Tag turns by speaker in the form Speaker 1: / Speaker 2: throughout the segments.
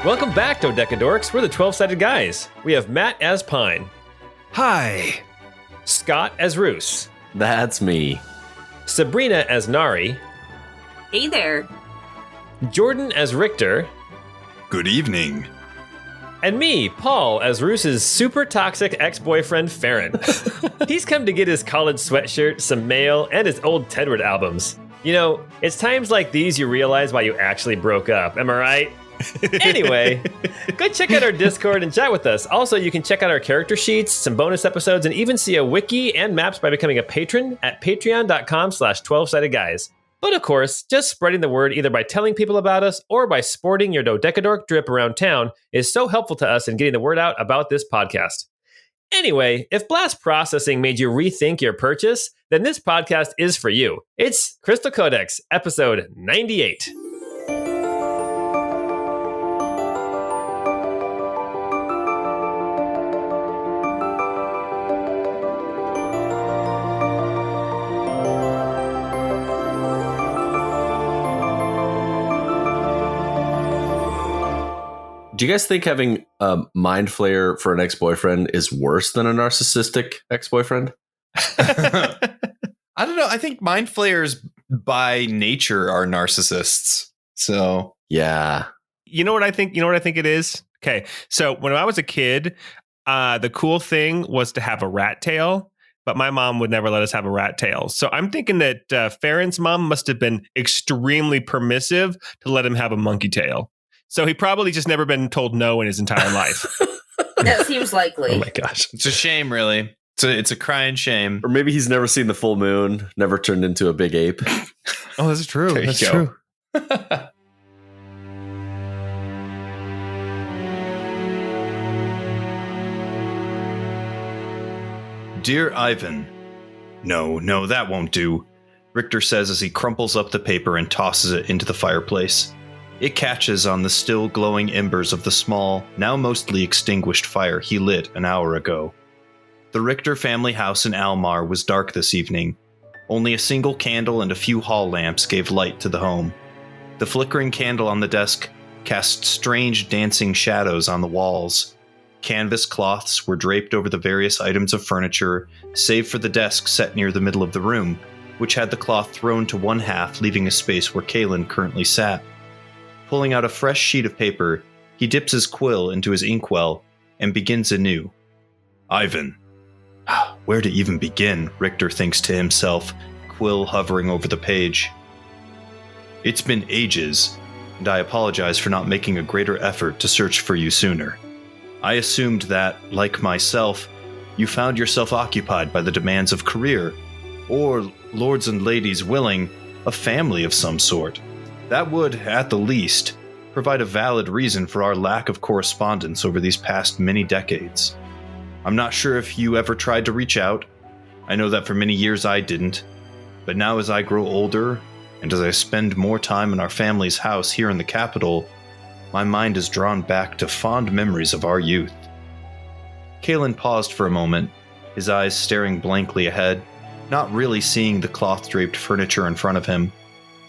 Speaker 1: Welcome back, Dodecadorks. We're the 12-sided guys. We have Matt as Pine.
Speaker 2: Hi.
Speaker 1: Scott as Rousse.
Speaker 3: That's me.
Speaker 1: Sabrina as Nari.
Speaker 4: Hey there.
Speaker 1: Jordan as Richter.
Speaker 2: Good evening.
Speaker 1: And me, Paul, as Roosse's super toxic ex-boyfriend, Farron. He's come to get his college sweatshirt, some mail, and his old Tedward albums. You know, it's times like these you realize why you actually broke up, am I right? Anyway, go check out our Discord and chat with us. Also, you can check out our character sheets, some bonus episodes, and even see a wiki and maps by becoming a patron at patreon.com/12sidedguys. But of course, just spreading the word either by telling people about us or by sporting your Dodecadork drip around town is so helpful to us in getting the word out about this podcast. Anyway, if blast processing made you rethink your purchase, then this podcast is for you. It's Crystal Codex, episode 98.
Speaker 3: Do you guys think having a mind flayer for an ex-boyfriend is worse than a narcissistic ex-boyfriend?
Speaker 5: I don't know. I think mind flayers by nature are narcissists. So
Speaker 3: Yeah.
Speaker 6: You know what I think? You know what I think it is? Okay. So when I was a kid, the cool thing was to have a rat tail, but my mom would never let us have a rat tail. So I'm thinking that Farron's mom must have been extremely permissive to let him have a monkey tail. So he probably just never been told no in his entire life.
Speaker 4: That seems likely.
Speaker 1: Oh my gosh.
Speaker 5: it's a shame, really. It's a crying shame.
Speaker 3: Or maybe he's never seen the full moon, never turned into a big ape.
Speaker 2: Oh, that's true.
Speaker 5: There you
Speaker 2: That's
Speaker 5: go.
Speaker 2: true.
Speaker 5: Dear Ivan. No, that won't do. Richter says as he crumples up the paper and tosses it into the fireplace. It catches on the still glowing embers of the small, now mostly extinguished fire he lit an hour ago. The Richter family house in Almar was dark this evening. Only a single candle and a few hall lamps gave light to the home. The flickering candle on the desk cast strange dancing shadows on the walls. Canvas cloths were draped over the various items of furniture, save for the desk set near the middle of the room, which had the cloth thrown to one half, leaving a space where Kalen currently sat. Pulling out a fresh sheet of paper, he dips his quill into his inkwell and begins anew. Ivan. Where to even begin, Richter thinks to himself, quill hovering over the page. It's been ages, and I apologize for not making a greater effort to search for you sooner. I assumed that, like myself, you found yourself occupied by the demands of career, or, lords and ladies willing, a family of some sort. That would, at the least, provide a valid reason for our lack of correspondence over these past many decades. I'm not sure if you ever tried to reach out. I know that for many years I didn't. But now as I grow older, and as I spend more time in our family's house here in the capital, my mind is drawn back to fond memories of our youth. Kalen paused for a moment, his eyes staring blankly ahead, not really seeing the cloth-draped furniture in front of him.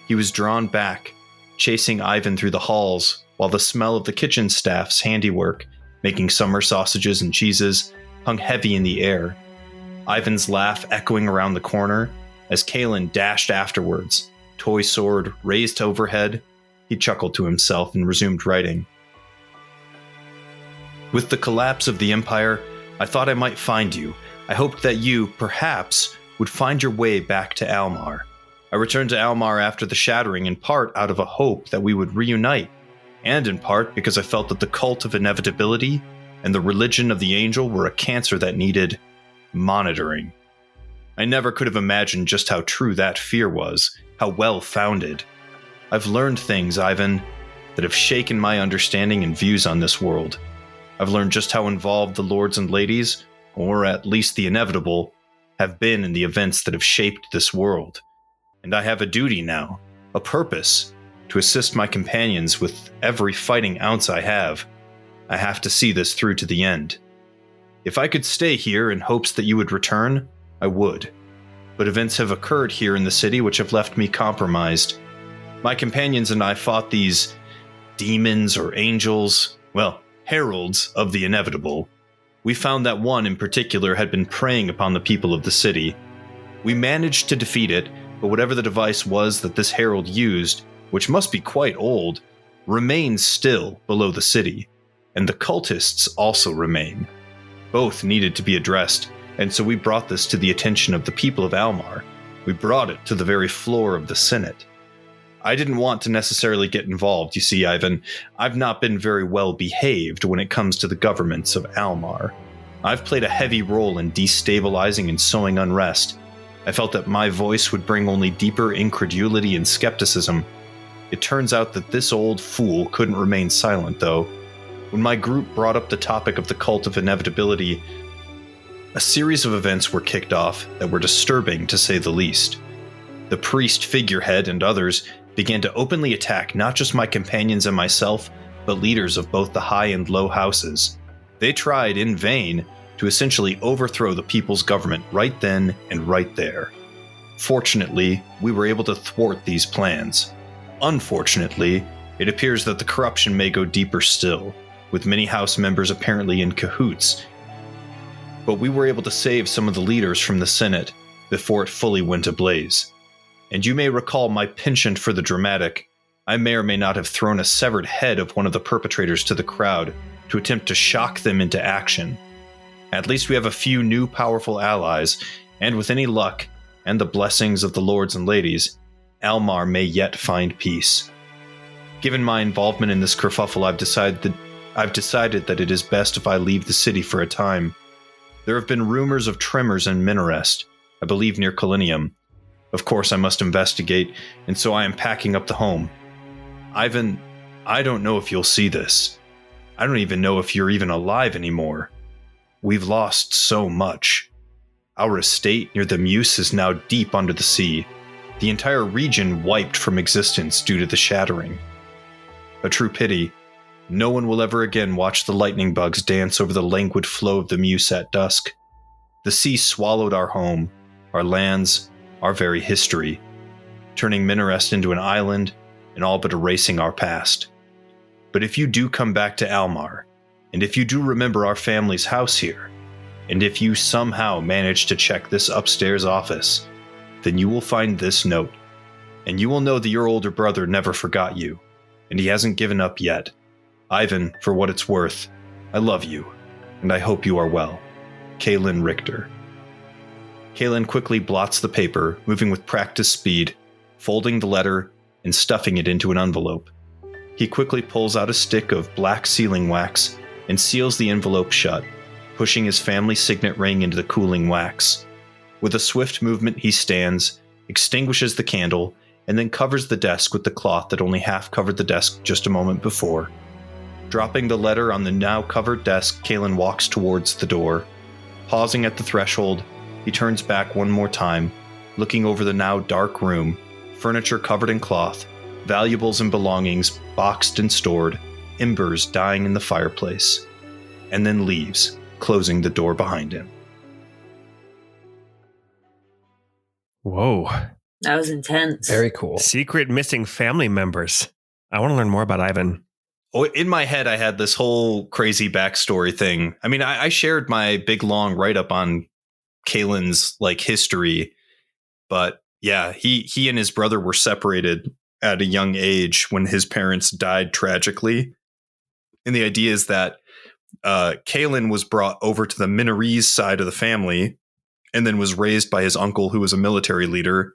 Speaker 5: He was drawn back, chasing Ivan through the halls, while the smell of the kitchen staff's handiwork, making summer sausages and cheeses, hung heavy in the air. Ivan's laugh echoing around the corner as Kalen dashed afterwards, toy sword raised overhead. He chuckled to himself and resumed writing. With the collapse of the Empire, I thought I might find you. I hoped that you, perhaps, would find your way back to Almar. I returned to Almar after the shattering in part out of a hope that we would reunite, and in part because I felt that the cult of inevitability and the religion of the angel were a cancer that needed monitoring. I never could have imagined just how true that fear was, how well founded. I've learned things, Ivan, that have shaken my understanding and views on this world. I've learned just how involved the lords and ladies, or at least the inevitable, have been in the events that have shaped this world. And I have a duty now, a purpose, to assist my companions with every fighting ounce I have. I have to see this through to the end. If I could stay here in hopes that you would return, I would. But events have occurred here in the city which have left me compromised. My companions and I fought these demons or angels, well, heralds of the inevitable. We found that one in particular had been preying upon the people of the city. We managed to defeat it, but whatever the device was that this herald used, which must be quite old, remains still below the city, and the cultists also remain. Both needed to be addressed, and so we brought this to the attention of the people of Almar. We brought it to the very floor of the Senate. I didn't want to necessarily get involved, you see, Ivan. I've not been very well behaved when it comes to the governments of Almar. I've played a heavy role in destabilizing and sowing unrest. I felt that my voice would bring only deeper incredulity and skepticism. It turns out that this old fool couldn't remain silent, though. When my group brought up the topic of the cult of inevitability, a series of events were kicked off that were disturbing, to say the least. The priest figurehead and others began to openly attack not just my companions and myself, but leaders of both the high and low houses. They tried, in vain, to essentially overthrow the people's government right then and right there. Fortunately, we were able to thwart these plans. Unfortunately, it appears that the corruption may go deeper still, with many house members apparently in cahoots. But we were able to save some of the leaders from the Senate before it fully went ablaze. And you may recall my penchant for the dramatic. I may or may not have thrown a severed head of one of the perpetrators to the crowd to attempt to shock them into action. At least we have a few new powerful allies, and with any luck, and the blessings of the lords and ladies, Almar may yet find peace. Given my involvement in this kerfuffle, I've decided that it is best if I leave the city for a time. There have been rumors of tremors in Menorest, I believe near Colinium. Of course, I must investigate, and so I am packing up the home. Ivan, I don't know if you'll see this. I don't even know if you're even alive anymore. We've lost so much. Our estate near the Meuse is now deep under the sea. The entire region wiped from existence due to the shattering. A true pity. No one will ever again watch the lightning bugs dance over the languid flow of the Meuse at dusk. The sea swallowed our home, our lands, our very history, turning Menorest into an island and all but erasing our past. But if you do come back to Almar, and if you do remember our family's house here, and if you somehow manage to check this upstairs office, then you will find this note, and you will know that your older brother never forgot you, and he hasn't given up yet. Ivan, for what it's worth, I love you, and I hope you are well. Kaelin Richter. Kaelin quickly blots the paper, moving with practiced speed, folding the letter and stuffing it into an envelope. He quickly pulls out a stick of black sealing wax and seals the envelope shut, pushing his family signet ring into the cooling wax. With a swift movement, he stands, extinguishes the candle, and then covers the desk with the cloth that only half covered the desk just a moment before. Dropping the letter on the now covered desk, Kaelin walks towards the door. Pausing at the threshold, he turns back one more time, looking over the now dark room, furniture covered in cloth, valuables and belongings boxed and stored, embers dying in the fireplace, and then leaves, closing the door behind him.
Speaker 6: Whoa.
Speaker 4: That was intense.
Speaker 1: Very cool.
Speaker 6: Secret missing family members. I want to learn more about Ivan.
Speaker 5: Oh, in my head, I had this whole crazy backstory thing. I mean, I shared my big, long write-up on Kaelin's history, but yeah, he and his brother were separated at a young age when his parents died tragically. And the idea is that Kaelin was brought over to the Menorest side of the family and then was raised by his uncle, who was a military leader,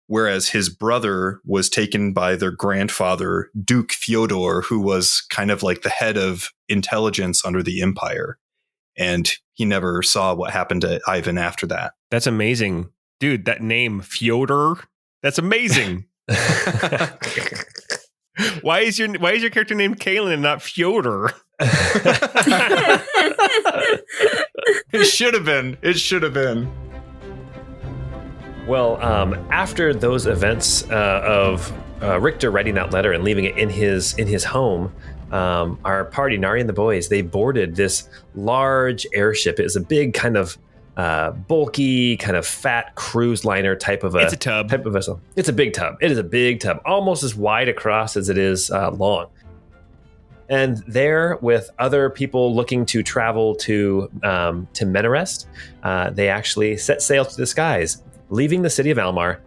Speaker 5: whereas his brother was taken by their grandfather, Duke Fyodor, who was kind of like the head of intelligence under the Empire. And he never saw what happened to Ivan after that.
Speaker 6: That's amazing. Dude, that name, Fyodor, that's amazing. Why is your character named Kaelin and not Fyodor?
Speaker 5: It should have been. It should have been.
Speaker 1: Well, after those events of Richter writing that letter and leaving it in his home, our party, Nari and the Boys, they boarded this large airship. It was a big kind of bulky, kind of fat cruise liner type of
Speaker 6: It's a tub.
Speaker 1: type of vessel. It's a big tub. It is a big tub, almost as wide across as it is long. And there, with other people looking to travel to Menorest, they actually set sail to the skies, leaving the city of Almar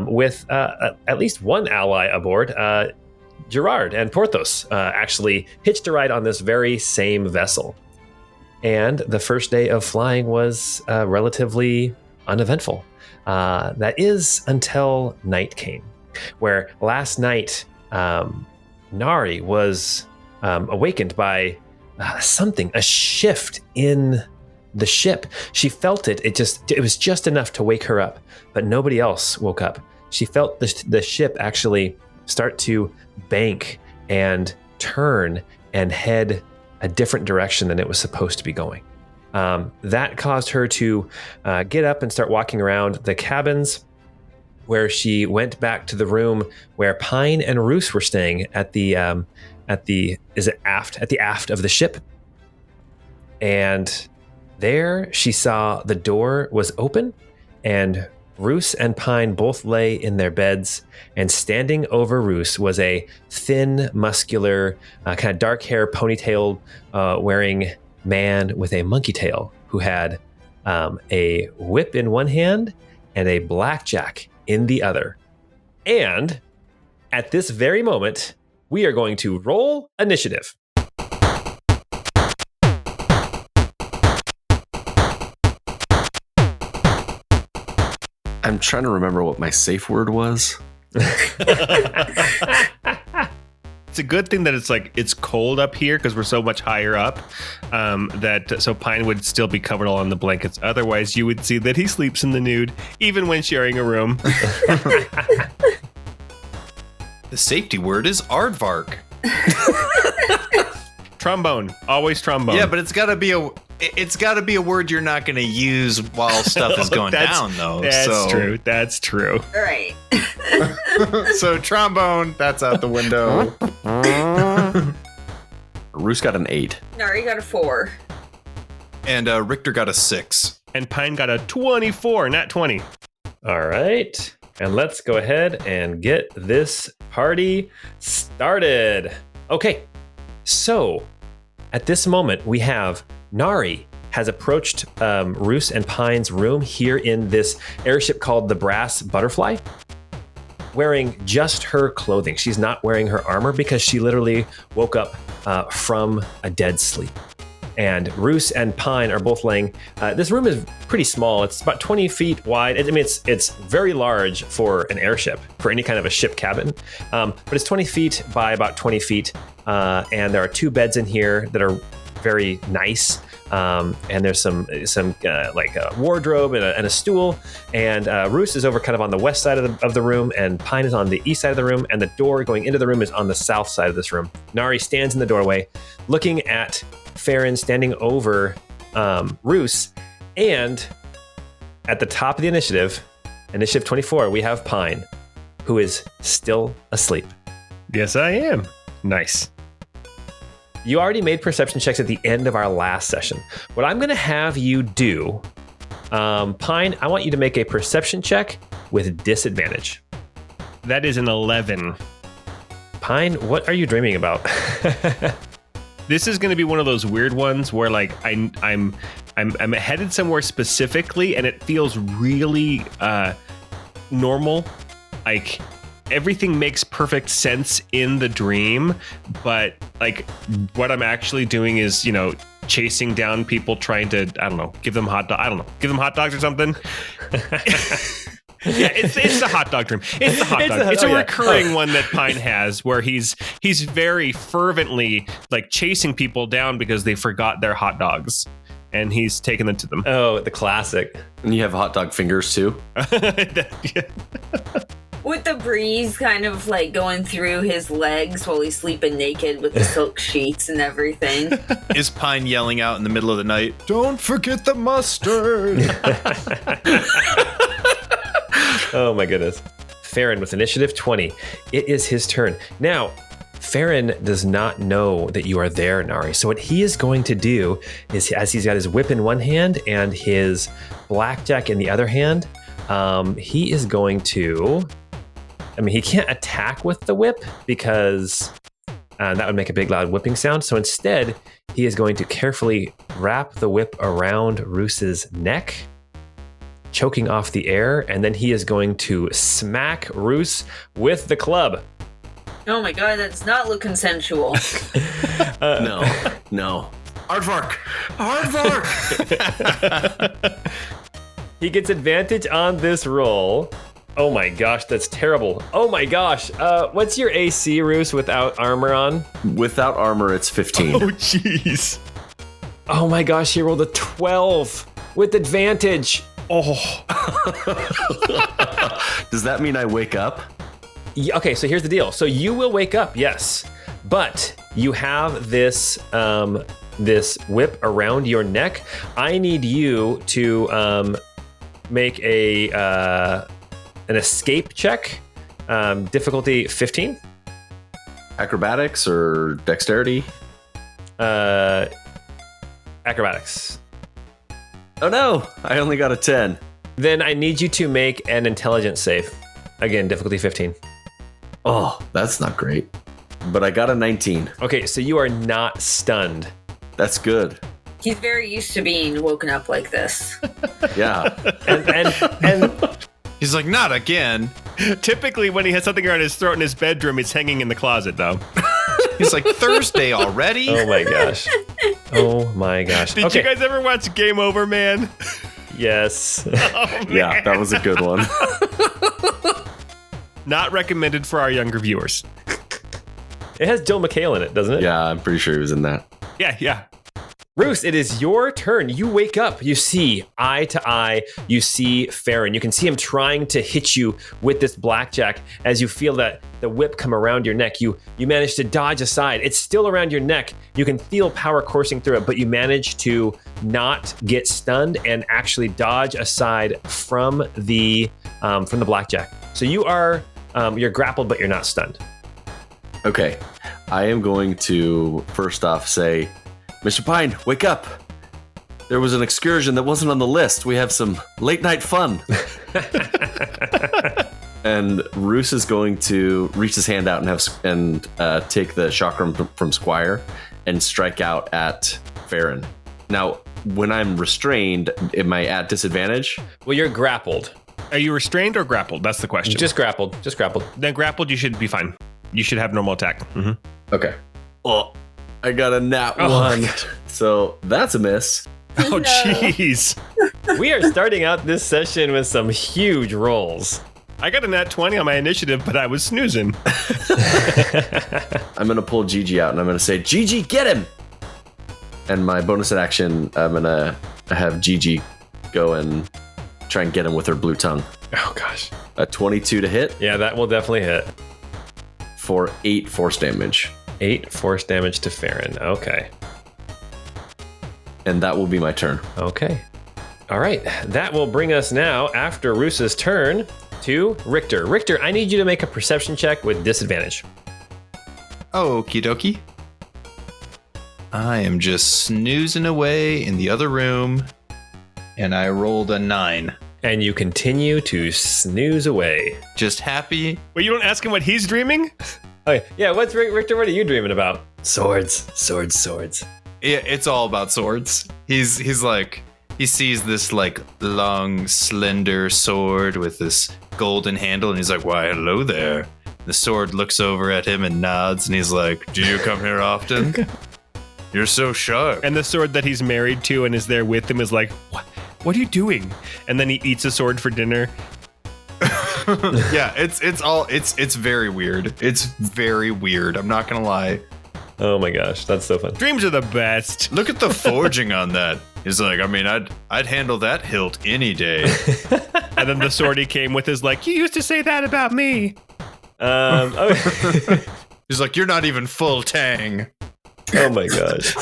Speaker 1: with at least one ally aboard. Gerard and Porthos actually hitched a ride on this very same vessel. And the first day of flying was relatively uneventful. That is until night came, where last night Nari was awakened by something, a shift in the ship. She felt it. It was just enough to wake her up, but nobody else woke up. She felt the ship actually start to bank and turn and head a different direction than it was supposed to be going. That caused her to get up and start walking around the cabins, where she went back to the room where Pine and Rousse were staying at the aft of the ship. And there she saw the door was open, and Rousse and Pine both lay in their beds, and standing over Rousse was a thin, muscular, kind of dark hair, ponytailed, wearing man with a monkey tail, who had a whip in one hand and a blackjack in the other. And at this very moment, we are going to roll initiative.
Speaker 3: I'm trying to remember what my safe word was.
Speaker 6: It's a good thing that it's cold up here because we're so much higher up, so Pine would still be covered all in the blankets. Otherwise, you would see that he sleeps in the nude, even when sharing a room.
Speaker 5: The safety word is aardvark.
Speaker 6: Trombone, always trombone.
Speaker 5: Yeah, but it's got to be a word you're not going to use while stuff is going down, though.
Speaker 6: That's true.
Speaker 4: All right.
Speaker 2: So trombone, that's out the window.
Speaker 3: Rousse got an 8.
Speaker 4: Nari got a 4.
Speaker 5: And Richter got a 6.
Speaker 6: And Pine got a 24, not 20.
Speaker 1: All right. And let's go ahead and get this party started. Okay. So at this moment, we have Nari has approached Rousse and Pine's room here in this airship called the Brass Butterfly, wearing just her clothing. She's not wearing her armor because she literally woke up from a dead sleep. And Rousse and Pine are both laying. This room is pretty small. It's about 20 feet wide. I mean, it's very large for an airship, for any kind of a ship cabin. But it's 20 feet by about 20 feet. And there are 2 beds in here that are very nice. And there's some like a wardrobe and a stool. And Rousse is over kind of on the west side of the room, and Pine is on the east side of the room. And the door going into the room is on the south side of this room. Nari stands in the doorway, looking at Farron standing over Rousse. And at the top of the initiative 24, we have Pine, who is still asleep.
Speaker 6: Yes, I am. Nice.
Speaker 1: You already made perception checks at the end of our last session. What I'm going to have you do, Pine, I want you to make a perception check with disadvantage.
Speaker 6: That is an 11.
Speaker 1: Pine, what are you dreaming about?
Speaker 6: This is going to be one of those weird ones where, like, I'm headed somewhere specifically, and it feels really normal. Like, everything makes perfect sense in the dream, but like what I'm actually doing is, chasing down people, trying to, give them hot dogs or something. Yeah, it's the hot dog dream. It's the hot dog. It's a recurring one that Pine has, where he's very fervently like chasing people down because they forgot their hot dogs, and he's taking them to them.
Speaker 1: Oh, the classic.
Speaker 3: And you have hot dog fingers too.
Speaker 4: With the breeze kind of like going through his legs while he's sleeping naked with the silk sheets and everything.
Speaker 5: Is Pine yelling out in the middle of the night, "Don't forget the mustard"?
Speaker 1: Oh my goodness. Farron with initiative 20. It is his turn. Now, Farron does not know that you are there, Nari. So what he is going to do is, as he's got his whip in one hand and his blackjack in the other hand, he is going to... he can't attack with the whip because and that would make a big loud whipping sound. So instead, he is going to carefully wrap the whip around Rousse's neck, choking off the air, and then he is going to smack Rousse with the club.
Speaker 4: Oh my god, that does not look consensual.
Speaker 3: No. Aardvark!
Speaker 1: He gets advantage on this roll. Oh my gosh, that's terrible. Oh my gosh. What's your AC, Rousse, without armor on?
Speaker 3: Without armor, it's 15.
Speaker 6: Oh, jeez.
Speaker 1: Oh my gosh, he rolled a 12 with advantage.
Speaker 6: Oh.
Speaker 3: Does that mean I wake up?
Speaker 1: Okay, so here's the deal. So you will wake up, yes, but you have this this whip around your neck. I need you to make an escape check, difficulty 15.
Speaker 3: Acrobatics or dexterity?
Speaker 1: Acrobatics.
Speaker 3: Oh no, I only got a 10.
Speaker 1: Then I need you to make an intelligence save. Again, difficulty 15.
Speaker 3: Oh, that's not great. But I got a 19.
Speaker 1: Okay, so you are not stunned.
Speaker 3: That's good.
Speaker 4: He's very used to being woken up like this.
Speaker 3: Yeah.
Speaker 1: And
Speaker 5: He's like, not again.
Speaker 6: Typically, when he has something around his throat in his bedroom, it's hanging in the closet, though.
Speaker 5: He's like, Thursday already?
Speaker 1: oh my gosh. Oh my gosh.
Speaker 6: Did you guys ever watch Game Over, Man?
Speaker 1: Yes.
Speaker 6: Oh,
Speaker 3: Yeah, that was a good one.
Speaker 6: Not recommended for our younger viewers.
Speaker 1: It has Jill McHale in it, doesn't it?
Speaker 3: Yeah, I'm pretty sure he was in that.
Speaker 6: Yeah.
Speaker 1: Rousse, it is your turn. You wake up. You see eye to eye. You see Farron. You can see him trying to hit you with this blackjack as you feel that the whip come around your neck. You manage to dodge aside. It's still around your neck. You can feel power coursing through it, but you manage to not get stunned and actually dodge aside from the blackjack. So you are you're grappled, but you're not stunned.
Speaker 3: Okay, I am going to first off say, Mr. Pine, wake up. There was an excursion that wasn't on the list. We have some late night fun. And Rousse is going to reach his hand out and take the chakram from Squire and strike out at Farron. Now, when I'm restrained, am I at disadvantage?
Speaker 1: Well, you're grappled.
Speaker 6: Are you restrained or grappled? That's the question.
Speaker 1: Just grappled.
Speaker 6: Then grappled, you should be fine. You should have normal attack. Mm-hmm.
Speaker 3: Okay. Oh, I got a nat 1. So that's a miss.
Speaker 6: Oh, jeez.
Speaker 1: We are starting out this session with some huge rolls.
Speaker 6: I got a nat 20 on my initiative, but I was snoozing.
Speaker 3: I'm going to pull Gigi out and I'm going to say, Gigi, get him! And my bonus action, I'm going to have Gigi go and try and get him with her blue tongue.
Speaker 1: Oh, gosh.
Speaker 3: A 22 to hit
Speaker 1: Yeah, that will definitely hit.
Speaker 3: for 8 force damage.
Speaker 1: 8 force damage to Farron. Okay.
Speaker 3: And that will be my turn.
Speaker 1: Okay. All right. That will bring us now, after Rousse's turn, to Richter. Richter, I need you to make a perception check with disadvantage.
Speaker 5: Okie dokie. I am just snoozing away in the other room, and I rolled a 9.
Speaker 1: And you continue to snooze away.
Speaker 5: Just happy.
Speaker 6: Wait, you don't ask him what he's dreaming?
Speaker 1: Okay. Yeah, what's Richter? What are you dreaming about? Swords.
Speaker 5: Yeah, it's all about swords. He's like, he sees this like long, slender sword with this golden handle, and he's like, why, hello there. The sword looks over at him and nods, and he's like, do you come here often? You're so sharp.
Speaker 6: And the sword that he's married to and is there with him is like, what are you doing? And then he eats a sword for dinner.
Speaker 5: Yeah, it's very weird. It's very weird. I'm not gonna lie.
Speaker 1: Oh my gosh, that's so fun.
Speaker 6: Dreams are the best.
Speaker 5: Look at the forging on that. He's like, I mean, I'd handle that hilt any day.
Speaker 6: And then the sword he came with is like, you used to say that about me.
Speaker 1: Okay.
Speaker 5: He's like, you're not even full tang.
Speaker 1: Oh my gosh.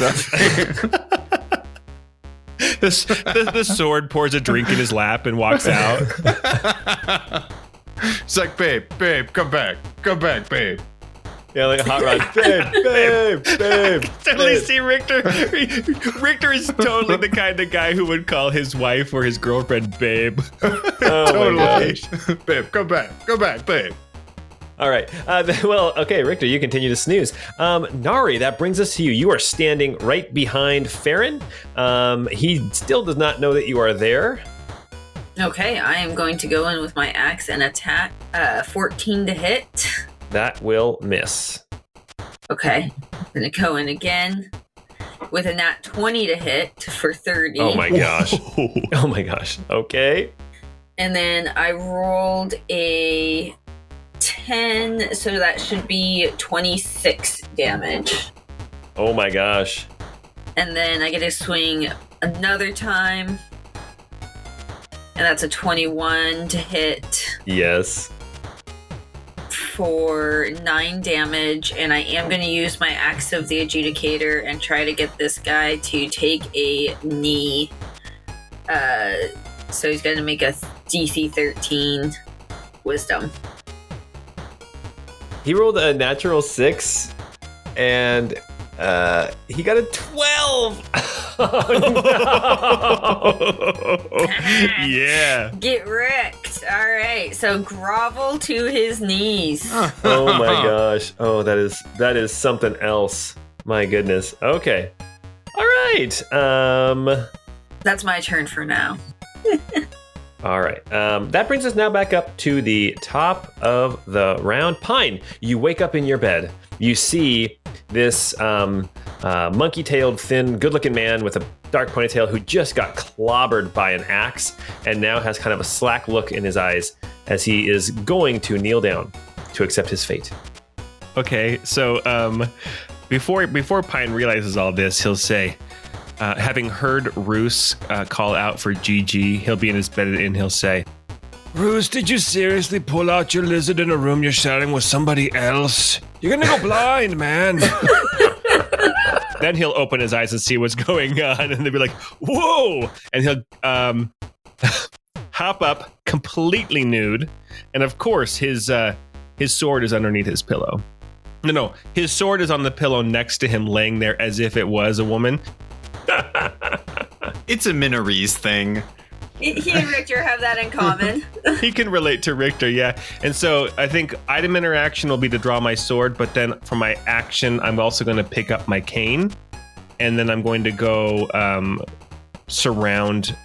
Speaker 6: The sword pours a drink in his lap and walks out.
Speaker 5: He's like, babe, come back, babe.
Speaker 1: Yeah, like a hot rod. Babe.
Speaker 6: Totally see Richter. Richter is totally the kind of guy who would call his wife or his girlfriend babe.
Speaker 1: Oh my gosh.
Speaker 5: Babe, come back, babe.
Speaker 1: All right. Well, okay, Richter, you continue to snooze. Nari, that brings us to you. You are standing right behind Farron. He still does not know that you are there.
Speaker 4: Okay, I am going to go in with my axe and attack 14 to hit.
Speaker 1: That will miss.
Speaker 4: Okay, I'm going to go in again with a nat 20 to hit for 30.
Speaker 1: Oh my gosh. Oh my gosh. Okay.
Speaker 4: And then I rolled a 10, so that should be 26 damage.
Speaker 1: Oh my gosh.
Speaker 4: And then I get to swing another time. And that's a 21 to hit
Speaker 1: Yes.
Speaker 4: for 9 damage. And I am going to use my Axe of the Adjudicator and try to get this guy to take a knee. So he's going to make a DC 13 Wisdom.
Speaker 1: He rolled a natural 6 and he got a 12. Oh, no.
Speaker 6: Yeah.
Speaker 4: Get wrecked. All right. So grovel to his knees.
Speaker 1: Oh my gosh. Oh, that is something else. My goodness. Okay. All right.
Speaker 4: That's my turn for now.
Speaker 1: All right. That brings us now back up to the top of the round. Pine, you wake up in your bed. You see this monkey-tailed, thin, good-looking man with a dark ponytail who just got clobbered by an axe and now has kind of a slack look in his eyes as he is going to kneel down to accept his fate.
Speaker 6: Okay, so before Pine realizes all this, he'll say, having heard Rousse call out for GG, he'll be in his bed and he'll say, Rousse, did you seriously pull out your lizard in a room you're sharing with somebody else? You're gonna go blind, man. Then he'll open his eyes and see what's going on, and they'll be like, whoa! And he'll hop up completely nude, and of course his sword is underneath his pillow. No, his sword is on the pillow next to him, laying there as if it was a woman.
Speaker 2: It's a Menorest thing.
Speaker 4: He and Richter have that in common.
Speaker 6: He can relate to Richter, yeah. And so I think item interaction will be to draw my sword, but then for my action, I'm also going to pick up my cane, and then I'm going to go surround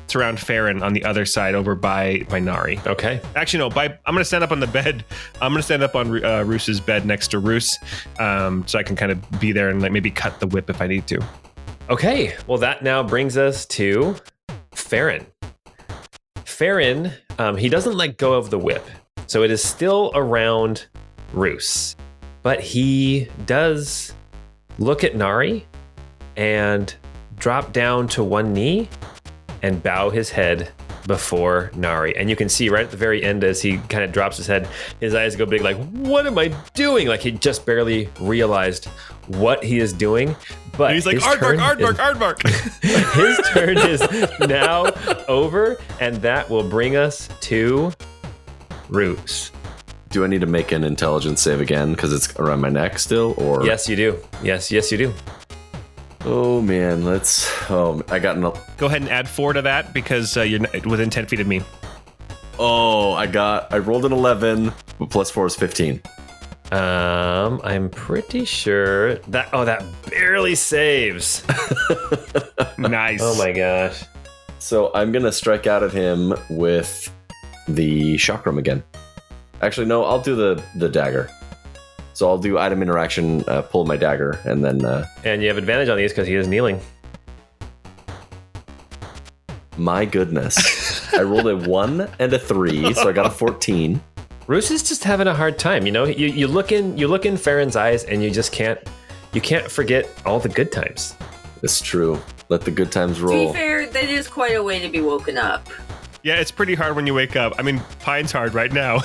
Speaker 6: surround Farron on the other side over by Nari.
Speaker 1: Okay.
Speaker 6: Actually, no. I'm going to stand up on the bed. I'm going to stand up on Rousse's bed next to Rousse, so I can kind of be there and like maybe cut the whip if I need to.
Speaker 1: Okay, well, that now brings us to Farron. Farron, he doesn't let go of the whip, so it is still around Rousse. But he does look at Nari and drop down to one knee and bow his head before Nari. And you can see right at the very end as he kind of drops his head, his eyes go big like, what am I doing? Like he just barely realized what he is doing. But
Speaker 6: and he's like, aardvark.
Speaker 1: His turn is now over, and that will bring us to Rousse.
Speaker 3: Do I need to make an intelligence save again because it's around my neck still? Or
Speaker 1: Yes, you do. Yes, you do.
Speaker 3: Oh man, I got an.
Speaker 6: Go ahead and add 4 to that because you're within 10 feet of me.
Speaker 3: Oh, I rolled an 11, but plus 4 is 15.
Speaker 1: I'm pretty sure that barely saves.
Speaker 6: Nice.
Speaker 1: Oh my gosh.
Speaker 3: So I'm gonna strike out at him with the chakram again. Actually, no, I'll do the dagger. So I'll do item interaction, pull my dagger, and then.
Speaker 1: And you have advantage on these because he is kneeling.
Speaker 3: My goodness, I rolled a 1 and a 3, so I got a 14.
Speaker 1: Rousse is just having a hard time. You know, you look in Farron's eyes, and you just can't forget all the good times.
Speaker 3: It's true. Let the good times
Speaker 4: To
Speaker 3: roll.
Speaker 4: be fair, that is quite a way to be woken up.
Speaker 6: Yeah, it's pretty hard when you wake up. I mean, Pine's hard right now.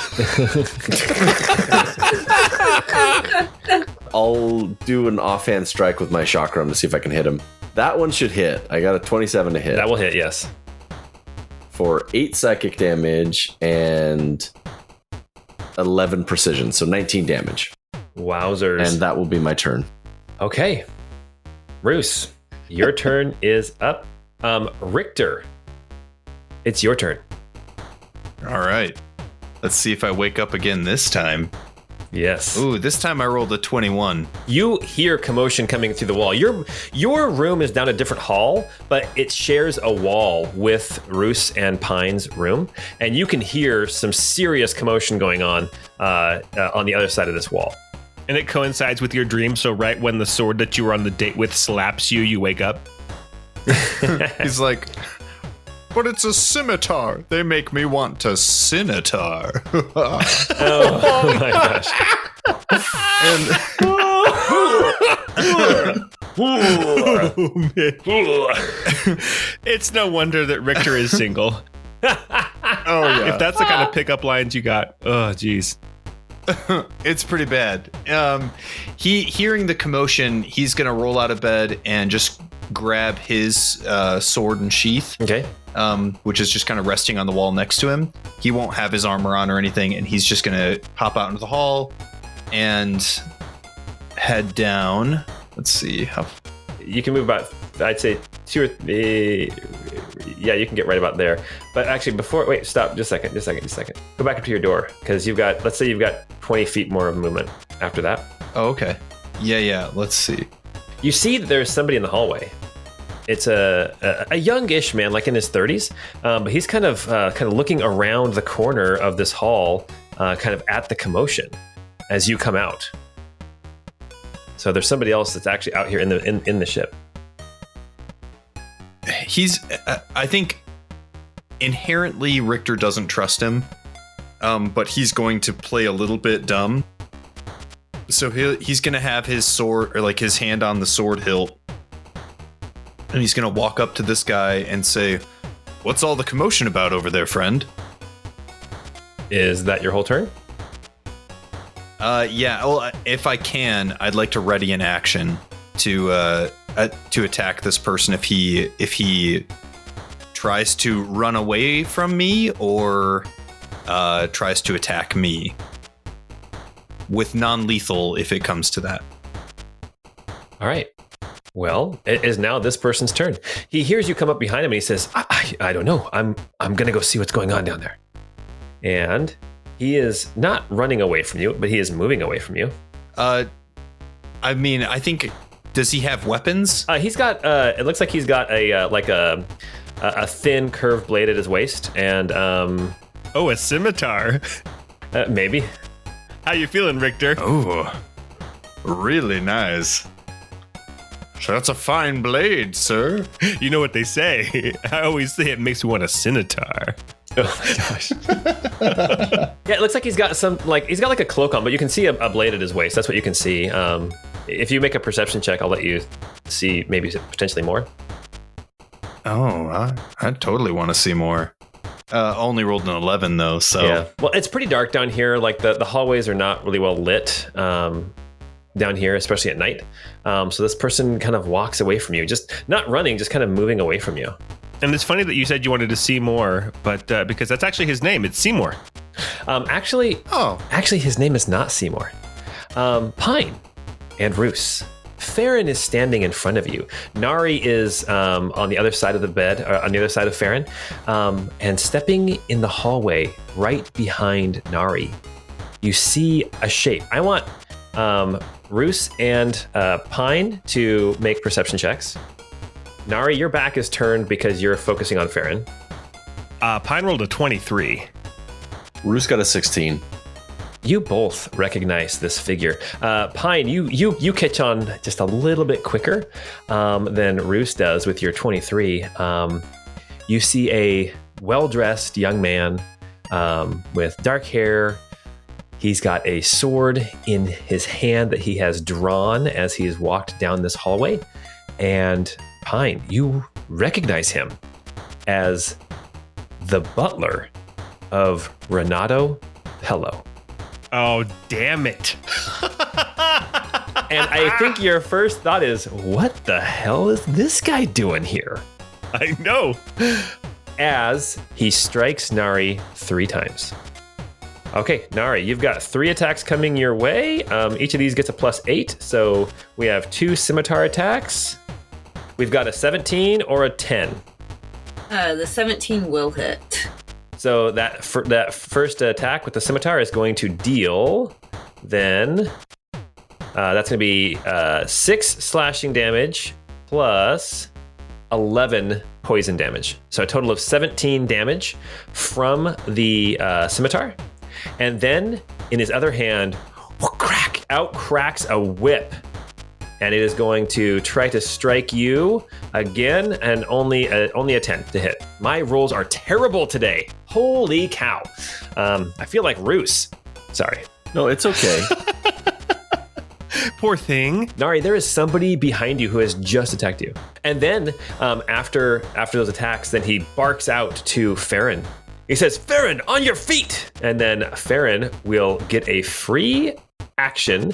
Speaker 3: I'll do an offhand strike with my chakram to see if I can hit him. That one should hit. I got a 27 to hit.
Speaker 1: That will hit, yes.
Speaker 3: For 8 psychic damage and 11 precision, so 19 damage.
Speaker 1: Wowzers.
Speaker 3: And that will be my turn.
Speaker 1: Okay. Rousse, your turn is up. Richter, it's your turn.
Speaker 2: All right.
Speaker 5: Let's see if I wake up again this time.
Speaker 1: Yes.
Speaker 5: Ooh, this time I rolled a 21.
Speaker 1: You hear commotion coming through the wall. Your room is down a different hall, but it shares a wall with Rousse and Pine's room, and you can hear some serious commotion going on the other side of this wall.
Speaker 6: And it coincides with your dream, so right when the sword that you were on the date with slaps you, you wake up.
Speaker 5: He's like, but it's a scimitar. They make me want to scimitar.
Speaker 1: Oh my gosh.
Speaker 6: It's no wonder that Richter is single.
Speaker 5: Oh, yeah.
Speaker 6: If that's the kind of pickup lines you got, oh, geez.
Speaker 5: It's pretty bad. Hearing the commotion, he's going to roll out of bed and just grab his sword and sheath.
Speaker 1: Okay.
Speaker 5: Which is just kind of resting on the wall next to him. He won't have his armor on or anything, and he's just going to hop out into the hall and head down. Let's see.
Speaker 1: You can move about, I'd say 2 or 3. Yeah, you can get right about there. But actually, stop. Just a second. Go back up to your door, because let's say you've got 20 feet more of movement after that.
Speaker 5: Oh, okay. Yeah. Let's see.
Speaker 1: You see that there's somebody in the hallway. It's a youngish man, like in his 30s, but he's kind of looking around the corner of this hall, kind of at the commotion as you come out. So there's somebody else that's actually out here in the ship.
Speaker 5: He's, I think, inherently Richter doesn't trust him, but he's going to play a little bit dumb. So he's going to have his sword, or like his hand on the sword hilt. And he's going to walk up to this guy and say, "What's all the commotion about over there, friend?"
Speaker 1: Is that your whole turn?
Speaker 5: Yeah. Well, if I can, I'd like to ready an action to attack this person if he tries to run away from me or tries to attack me with non-lethal if it comes to that.
Speaker 1: All right. Well, it is now this person's turn. He hears you come up behind him and he says, I don't know. I'm going to go see what's going on down there. And he is not running away from you, but he is moving away from you.
Speaker 5: I mean, I think, does he have weapons?
Speaker 1: He's got, it looks like he's got a thin curved blade at his waist and,
Speaker 6: Oh, a scimitar.
Speaker 1: Maybe.
Speaker 6: How you feeling, Richter?
Speaker 5: Oh, really nice. That's a fine blade, sir.
Speaker 6: You know what they say. I always say it makes me want a scimitar.
Speaker 1: Oh my gosh. Yeah, it looks like he's got a cloak on, but you can see a blade at his waist. That's what you can see. If you make a perception check, I'll let you see maybe potentially more.
Speaker 5: Oh, I totally want to see more. Only rolled an 11 though, so.
Speaker 1: Yeah. Well, it's pretty dark down here. Like the hallways are not really well lit down here, especially at night. So this person kind of walks away from you, just not running, just kind of moving away from you.
Speaker 6: And it's funny that you said you wanted to see more, but because that's actually his name. It's Seymour.
Speaker 1: Actually, his name is not Seymour. Pine and Rousse. Farron is standing in front of you. Nari is on the other side of the bed, on the other side of Farron, and stepping in the hallway right behind Nari, you see a shape. I want Rousse and Pine to make perception checks. Nari, your back is turned because you're focusing on Farron.
Speaker 6: Pine rolled a 23.
Speaker 3: Rousse got a 16.
Speaker 1: You both recognize this figure. Pine, you catch on just a little bit quicker than Rousse does with your 23. You see a well-dressed young man with dark hair. He's got a sword in his hand that he has drawn as he's walked down this hallway. And Pine, you recognize him as the butler of Renato Pello.
Speaker 6: Oh, damn it.
Speaker 1: And I think your first thought is, what the hell is this guy doing here?
Speaker 6: I know.
Speaker 1: As he strikes Nari 3 times. Okay, Nari, you've got 3 attacks coming your way. Each of these gets a +8. So we have 2 scimitar attacks. We've got a 17 or a 10.
Speaker 4: The 17 will hit.
Speaker 1: So that first attack with the scimitar is going to deal. Then that's going to be 6 slashing damage plus 11 poison damage. So a total of 17 damage from the scimitar. And then in his other hand, out cracks a whip. And it is going to try to strike you again, and only a 10 to hit. My rolls are terrible today. Holy cow. I feel like Rousse. Sorry.
Speaker 3: No, it's okay.
Speaker 6: Poor thing.
Speaker 1: Nari, there is somebody behind you who has just attacked you. And then after those attacks, then he barks out to Farron. He says, Farron, on your feet! And then Farron will get a free action.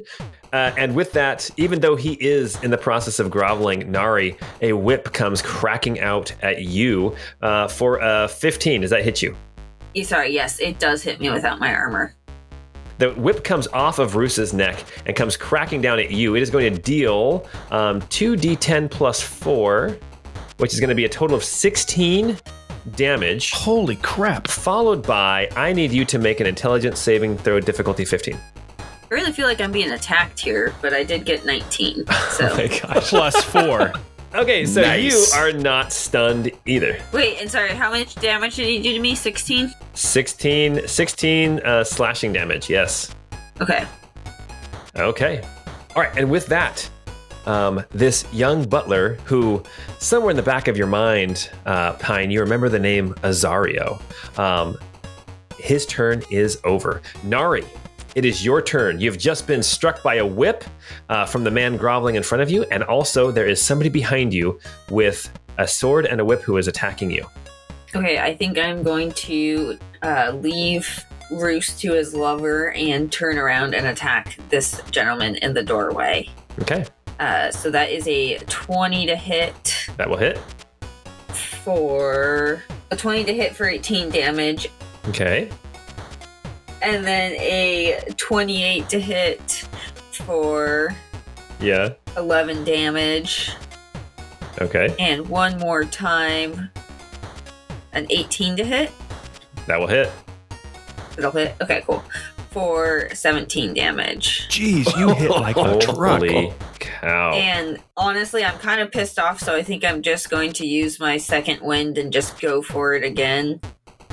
Speaker 1: And with that, even though he is in the process of groveling, Nari, a whip comes cracking out at you for 15. Does that hit you?
Speaker 4: Sorry, yes, it does hit me without my armor.
Speaker 1: The whip comes off of Rousse's neck and comes cracking down at you. It is going to deal 2d10 plus 4, which is going to be a total of 16 damage.
Speaker 5: Holy crap.
Speaker 1: Followed by, I need you to make an intelligence saving throw difficulty 15.
Speaker 4: I really feel like I'm being attacked here, but I did get 19. So.
Speaker 1: Oh my gosh.
Speaker 6: Plus 4.
Speaker 1: Okay, so
Speaker 3: Nice.
Speaker 1: you are not stunned either.
Speaker 4: Wait, and sorry, how much damage did he do to me? 16?
Speaker 1: 16 slashing damage, yes.
Speaker 4: Okay.
Speaker 1: Okay. All right, and with that, this young butler who, somewhere in the back of your mind, Pine, you remember the name Azario. His turn is over. Nari, it is your turn. You've just been struck by a whip from the man groveling in front of you, and also there is somebody behind you with a sword and a whip who is attacking you.
Speaker 4: Okay, I think I'm going to leave Rousse to his lover and turn around and attack this gentleman in the doorway.
Speaker 1: Okay,
Speaker 4: So that is a 20 to hit
Speaker 1: that will hit.
Speaker 4: for 18 damage,
Speaker 1: Okay,
Speaker 4: and then a 28 to hit for
Speaker 1: yeah,
Speaker 4: 11 damage,
Speaker 1: okay,
Speaker 4: and one more time, an 18 to hit.
Speaker 1: that will hit.
Speaker 4: It'll hit. Okay, cool. For 17 damage.
Speaker 5: Jeez, you hit like a truck.
Speaker 1: Holy cow.
Speaker 4: And honestly, I'm kind of pissed off, so I think I'm just going to use my second wind and just go for it again.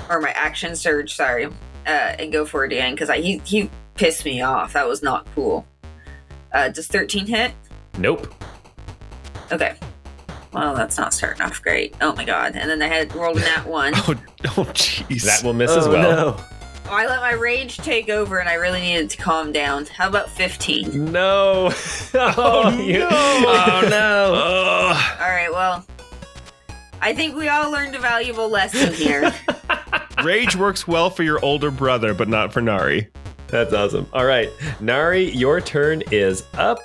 Speaker 4: Or my action surge, sorry. And go for it again, because he pissed me off. That was not cool. Does 13 hit?
Speaker 1: Nope.
Speaker 4: Okay. Well, that's not starting off great. Oh my god. And then I had rolled a nat 1.
Speaker 5: Oh, jeez.
Speaker 1: That will miss as well.
Speaker 3: No.
Speaker 4: Oh, I let my rage take over and I really needed to calm down. How about 15?
Speaker 1: No. Oh,
Speaker 5: no.
Speaker 3: Oh no.
Speaker 4: All right, well, I think we all learned a valuable lesson here.
Speaker 6: Rage works well for your older brother, but not for Nari.
Speaker 1: That's awesome. All right, Nari, your turn is up.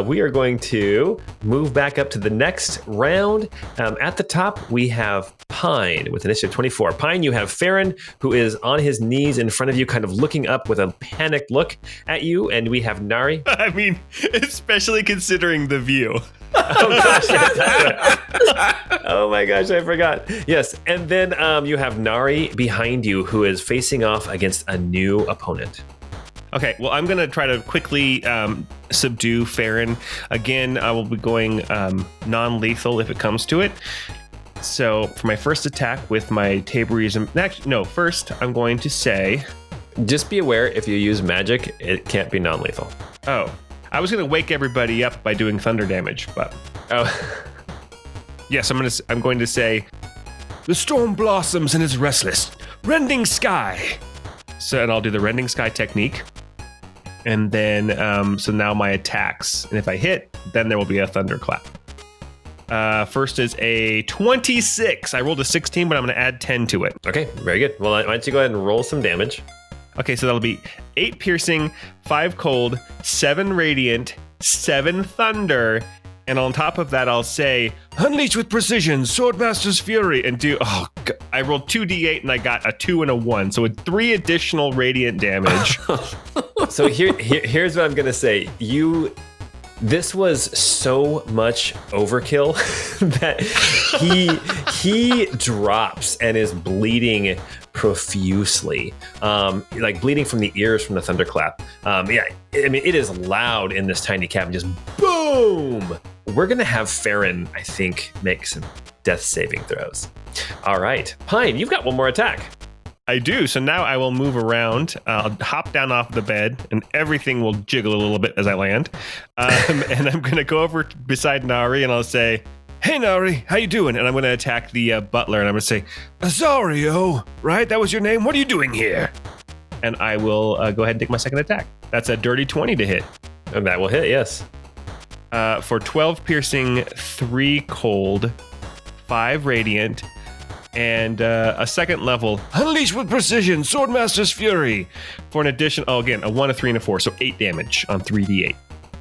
Speaker 1: We are going to move back up to the next round. At the top, we have Pine with initiative 24. Pine, you have Farron, who is on his knees in front of you, kind of looking up with a panicked look at you. And we have Nari.
Speaker 6: I mean, especially considering the view.
Speaker 1: Oh, gosh. That's right. Oh, my gosh, I forgot. Yes, and then you have Nari behind you, who is facing off against a new opponent.
Speaker 6: Okay, well, I'm going to try to quickly subdue Farron. Again, I will be going non-lethal if it comes to it. So for my first attack with my Taborism... Actually, no, first I'm going to say...
Speaker 1: Just be aware, if you use magic, it can't be non-lethal.
Speaker 6: Oh, I was going to wake everybody up by doing thunder damage, but...
Speaker 1: Oh,
Speaker 6: Yes, I'm going to say... The storm blossoms and is restless, rending sky. So, and I'll do the rending sky technique. And then, so now my attacks. And if I hit, then there will be a thunderclap. First is a 26. I rolled a 16, but I'm going to add 10 to it.
Speaker 1: okay, very good. Well, why don't you go ahead and roll some damage?
Speaker 6: Okay, so that'll be 8 piercing, 5 cold, 7 radiant, 7 thunder. And on top of that, I'll say, unleash with precision, Swordmaster's Fury, and do, I rolled 2d8 and I got a 2 and a 1. So with 3 additional radiant damage.
Speaker 1: So here's what I'm going to say. This was so much overkill that He drops and is bleeding profusely, like bleeding from the ears from the thunderclap. Yeah, I mean, it is loud in this tiny cabin. Just boom. We're going to have Farron, I think, make some death saving throws. All right. Pine, you've got one more attack.
Speaker 6: I do. So now I will move around. I'll hop down off the bed, and everything will jiggle a little bit as I land. And I'm going to go over beside Nari, and I'll say, "Hey, Nari, how you doing?" And I'm going to attack the butler, and I'm going to say, "Azario, right? That was your name? What are you doing here?" And I will go ahead and take my second attack. That's a dirty 20 to hit.
Speaker 1: And that will hit, yes.
Speaker 6: For 12 piercing, 3 cold, 5 radiant, and a second level, Unleash with Precision, Swordmaster's Fury, for an addition, again, a 1, a 3, and a 4, so 8 damage on 3d8.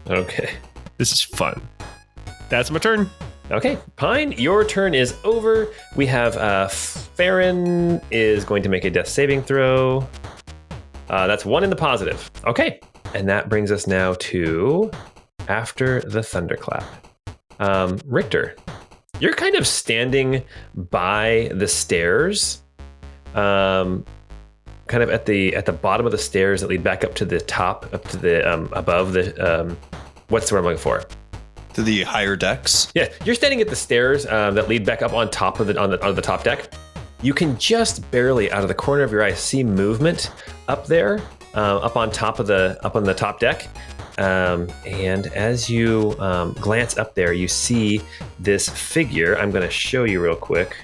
Speaker 1: Okay.
Speaker 6: This is fun. That's my turn.
Speaker 1: Okay, Pine, your turn is over. We have Farron is going to make a death saving throw. That's 1 in the positive. Okay, and that brings us now to after the thunderclap. Richter, you're kind of standing by the stairs, kind of at the bottom of the stairs that lead back up to the top, up to the above the what's the word I'm looking for?
Speaker 5: To the higher decks.
Speaker 1: Yeah, you're standing at the stairs that lead back up on top of on the top deck. You can just barely, out of the corner of your eye, see movement up there, up on the top deck. And as you glance up there, you see this figure. I'm going to show you real quick.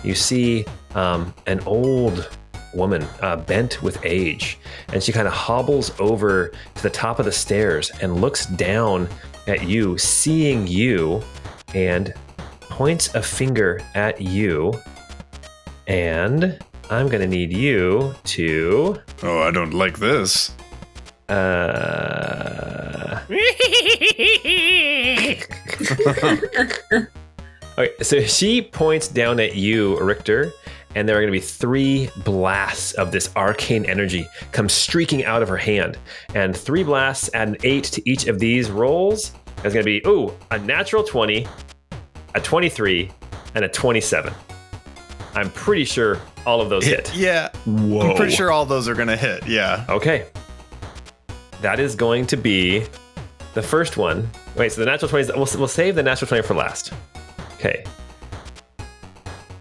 Speaker 1: You see an old woman, bent with age, and she kind of hobbles over to the top of the stairs and looks down at you, seeing you, and points a finger at you. And I'm going to need you to...
Speaker 2: Oh, I don't like this.
Speaker 1: Okay, so she points down at you, Richter, and there are going to be 3 blasts of this arcane energy come streaking out of her hand. And 3 blasts add an 8 to each of these rolls. There's going to be, a natural 20, a 23, and a 27. I'm pretty sure all of those hit.
Speaker 2: Yeah.
Speaker 6: Whoa.
Speaker 2: I'm pretty sure all those are going to hit. Yeah.
Speaker 1: Okay. That is going to be the first one. Wait, so the natural 20, we'll save the natural 20 for last. Okay.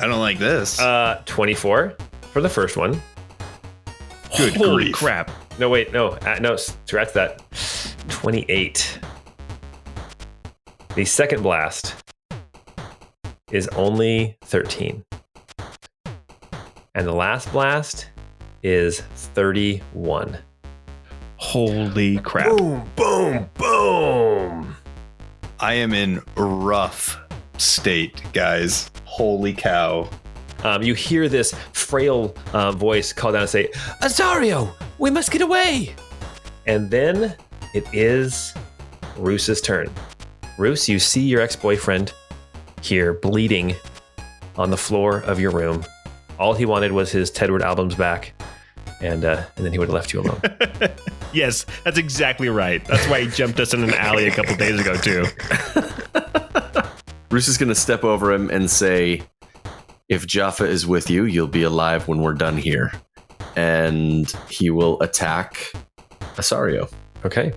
Speaker 2: I don't like this.
Speaker 1: 24 for the first one.
Speaker 2: Good
Speaker 6: Holy
Speaker 2: grief.
Speaker 6: crap.
Speaker 1: No, wait, no, scratch that. 28. The second blast is only 13. And the last blast is 31.
Speaker 6: Holy crap.
Speaker 1: Boom, boom, boom.
Speaker 2: I am in rough state, guys. Holy cow.
Speaker 1: You hear this frail voice call down and say, "Azario, we must get away." And then it is Rousse's turn. Rousse, you see your ex-boyfriend here bleeding on the floor of your room. All he wanted was his Tedward albums back, and then he would have left you alone.
Speaker 6: Yes, that's exactly right. That's why he jumped us in an alley a couple days ago, too.
Speaker 3: Rousse is going to step over him and say, "If Jaffa is with you, you'll be alive when we're done here." And he will attack Azario
Speaker 1: Okay,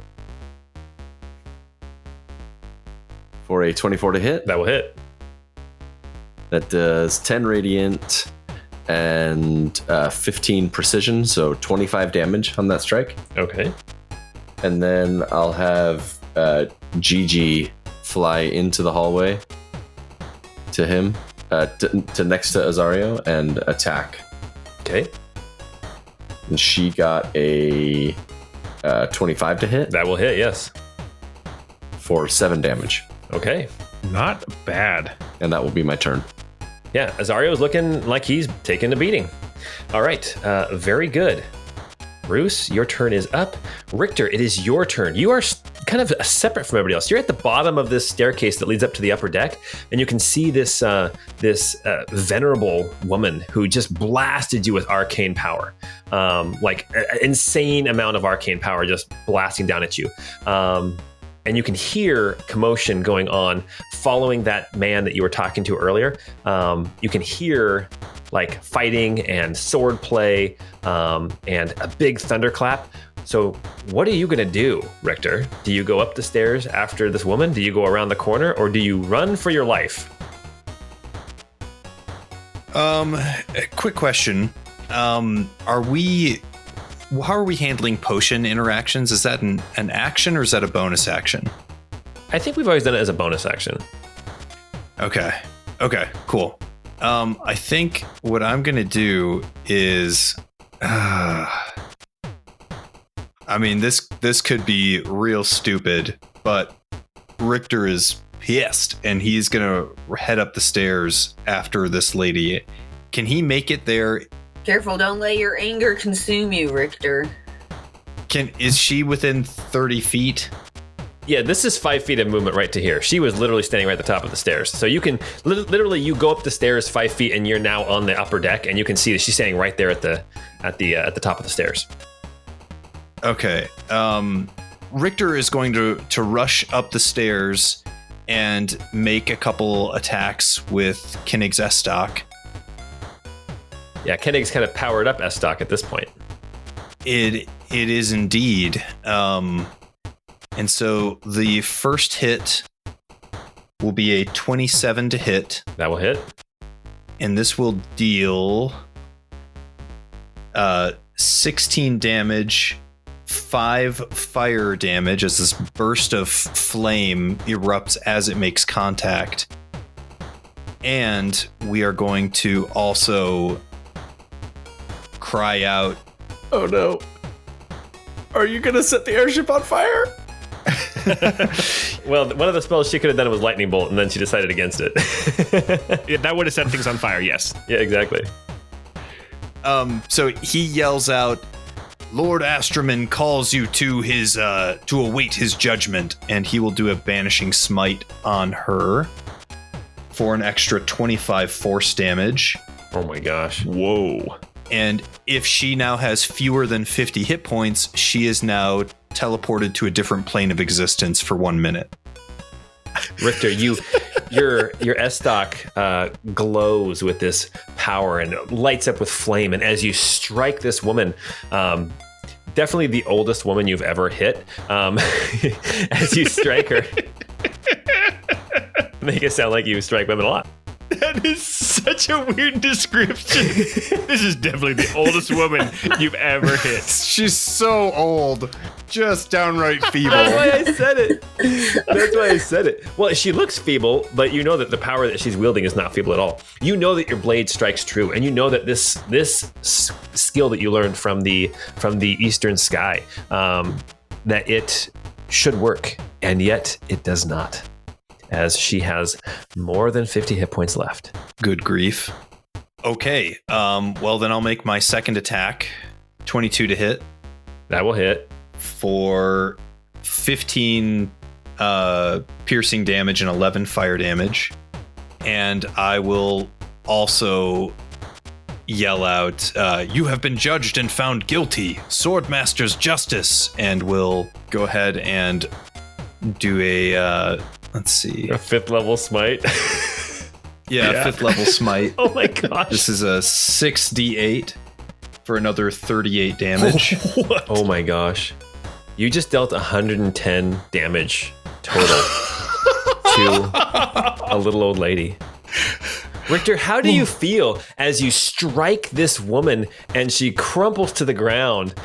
Speaker 3: for a 24 to hit.
Speaker 1: that will hit.
Speaker 3: That does 10 radiant and 15 precision, so 25 damage on that strike.
Speaker 1: Okay.
Speaker 3: And then I'll have Gigi fly into the hallway to him, to next to Azario, and attack.
Speaker 1: Okay,
Speaker 3: And she got a 25 to hit
Speaker 1: that will hit, yes.
Speaker 3: for 7 damage.
Speaker 1: Okay.
Speaker 6: Not bad.
Speaker 3: And that will be my turn.
Speaker 1: Yeah, Azario's looking like he's taking a beating. All right, very good. Rousse, your turn is up. Richter, it is your turn. You are kind of separate from everybody else. You're at the bottom of this staircase that leads up to the upper deck, and you can see this venerable woman who just blasted you with arcane power, like an insane amount of arcane power just blasting down at you. and you can hear commotion going on following that man that you were talking to earlier. You can hear like fighting and sword play and a big thunderclap. So what are you going to do, Richter? Do you go up the stairs after this woman? Do you go around the corner, or do you run for your life?
Speaker 5: A quick question. How are we handling potion interactions? Is that an action or is that a bonus action?
Speaker 1: I think we've always done it as a bonus action.
Speaker 5: Okay, cool. I think what I'm going to do is... I mean, this could be real stupid, but Richter is pissed, and he's gonna head up the stairs after this lady. Can he make it there?
Speaker 4: Careful, don't let your anger consume you, Richter.
Speaker 5: Is she within 30 feet?
Speaker 1: Yeah, this is 5 feet of movement right to here. She was literally standing right at the top of the stairs. So you can literally you go up the stairs 5 feet, and you're now on the upper deck, and you can see that she's standing right there at the top of the stairs.
Speaker 5: Okay. Richter is going to rush up the stairs and make a couple attacks with Koenig's S-Stock.
Speaker 1: Yeah, Koenig's kind of powered up S-Stock at this point.
Speaker 5: It is indeed. And so the first hit will be a 27 to hit.
Speaker 1: That will hit.
Speaker 5: And this will deal 16 damage, 5 fire damage as this burst of flame erupts as it makes contact. And we are going to also cry out,
Speaker 3: Oh no. Are you going to set the airship on fire?
Speaker 1: Well, one of the spells she could have done was Lightning Bolt, and then she decided against it.
Speaker 6: Yeah, that would have set things on fire, yes.
Speaker 1: Yeah, exactly.
Speaker 5: So he yells out, Lord Astraman calls you to his to await his judgment, and he will do a banishing smite on her for an extra 25 force damage.
Speaker 1: Oh my gosh.
Speaker 6: Whoa.
Speaker 5: And if she now has fewer than 50 hit points, she is now teleported to a different plane of existence for 1 minute.
Speaker 1: Richter, your S-Stock glows with this power and lights up with flame. And as you strike this woman, definitely the oldest woman you've ever hit, as you strike her, make it sound like you strike women a lot.
Speaker 6: That is such a weird description. This is definitely the oldest woman you've ever hit.
Speaker 2: She's so old. Just downright feeble.
Speaker 1: That's why I said it. Well, she looks feeble, but you know that the power that she's wielding is not feeble at all. You know that your blade strikes true, and you know that this skill that you learned from the Eastern Sky, that it should work, and yet it does not, as she has more than 50 hit points left.
Speaker 5: Good grief. Okay, well then I'll make my second attack, 22 to hit.
Speaker 1: That will hit.
Speaker 5: For 15 piercing damage and 11 fire damage. And I will also yell out, you have been judged and found guilty. Swordmaster's justice. And will go ahead and do a, let's see.
Speaker 1: A 5th level smite.
Speaker 5: Yeah, 5th level smite.
Speaker 1: Oh my gosh.
Speaker 5: This is a 6d8 for another 38 damage.
Speaker 1: What? Oh my gosh. You just dealt 110 damage total to a little old lady. Richter, how do you feel as you strike this woman and she crumples to the ground,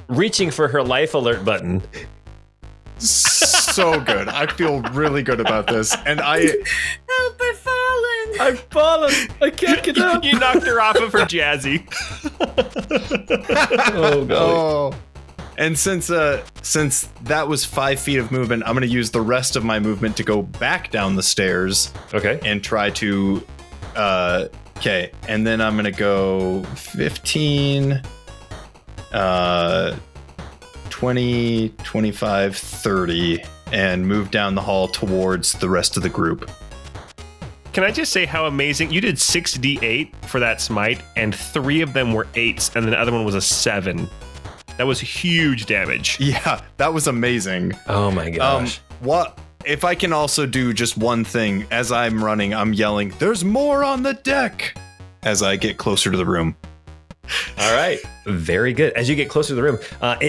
Speaker 1: reaching for her life alert button?
Speaker 2: So good. I feel really good about this. And
Speaker 4: Help, I've fallen.
Speaker 1: I've fallen. I can't get up.
Speaker 6: You knocked her off of her jazzy.
Speaker 1: Oh, God.
Speaker 2: Oh.
Speaker 5: And since that was 5 feet of movement, I'm going to use the rest of my movement to go back down the stairs.
Speaker 1: Okay.
Speaker 5: And try to, okay. And then I'm going to go 15, 20, 25, 30, and move down the hall towards the rest of the group.
Speaker 6: Can I just say how amazing? You did 6d8 for that smite, and 3 of them were 8s, and the other one was a 7. That was huge damage.
Speaker 5: Yeah, that was amazing.
Speaker 1: Oh my gosh.
Speaker 5: What? If I can also do just one thing, as I'm running, I'm yelling, "There's more on the deck!" as I get closer to the room.
Speaker 1: All right. Very good. As you get closer to the room,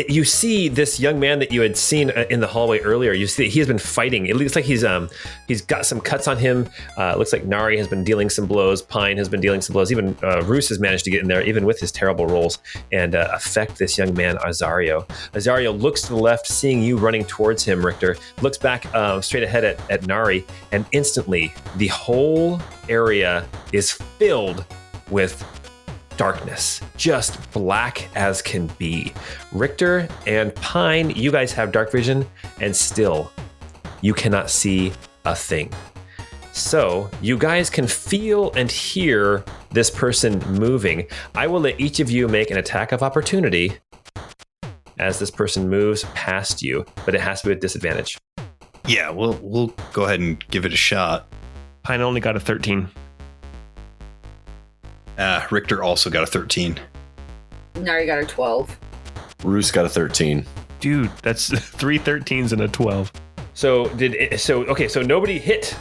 Speaker 1: you see this young man that you had seen in the hallway earlier. You see he has been fighting. It looks like he's got some cuts on him. It looks like Nari has been dealing some blows. Pine has been dealing some blows. Even Rousse has managed to get in there, even with his terrible rolls, and affect this young man, Azario. Azario looks to the left, seeing you running towards him, Richter. Looks back straight ahead at Nari, and instantly the whole area is filled with darkness, just black as can be. Richter and Pine, you guys have dark vision, and still you cannot see a thing. So you guys can feel and hear this person moving. I will let each of you make an attack of opportunity as this person moves past you, but it has to be with disadvantage.
Speaker 5: Yeah, we'll go ahead and give it a shot.
Speaker 6: Pine only got a 13.
Speaker 5: Richter also got a 13.
Speaker 4: Nari got a 12.
Speaker 3: Rousse got a 13.
Speaker 6: Dude, that's 3 13s and a 12.
Speaker 1: So nobody hit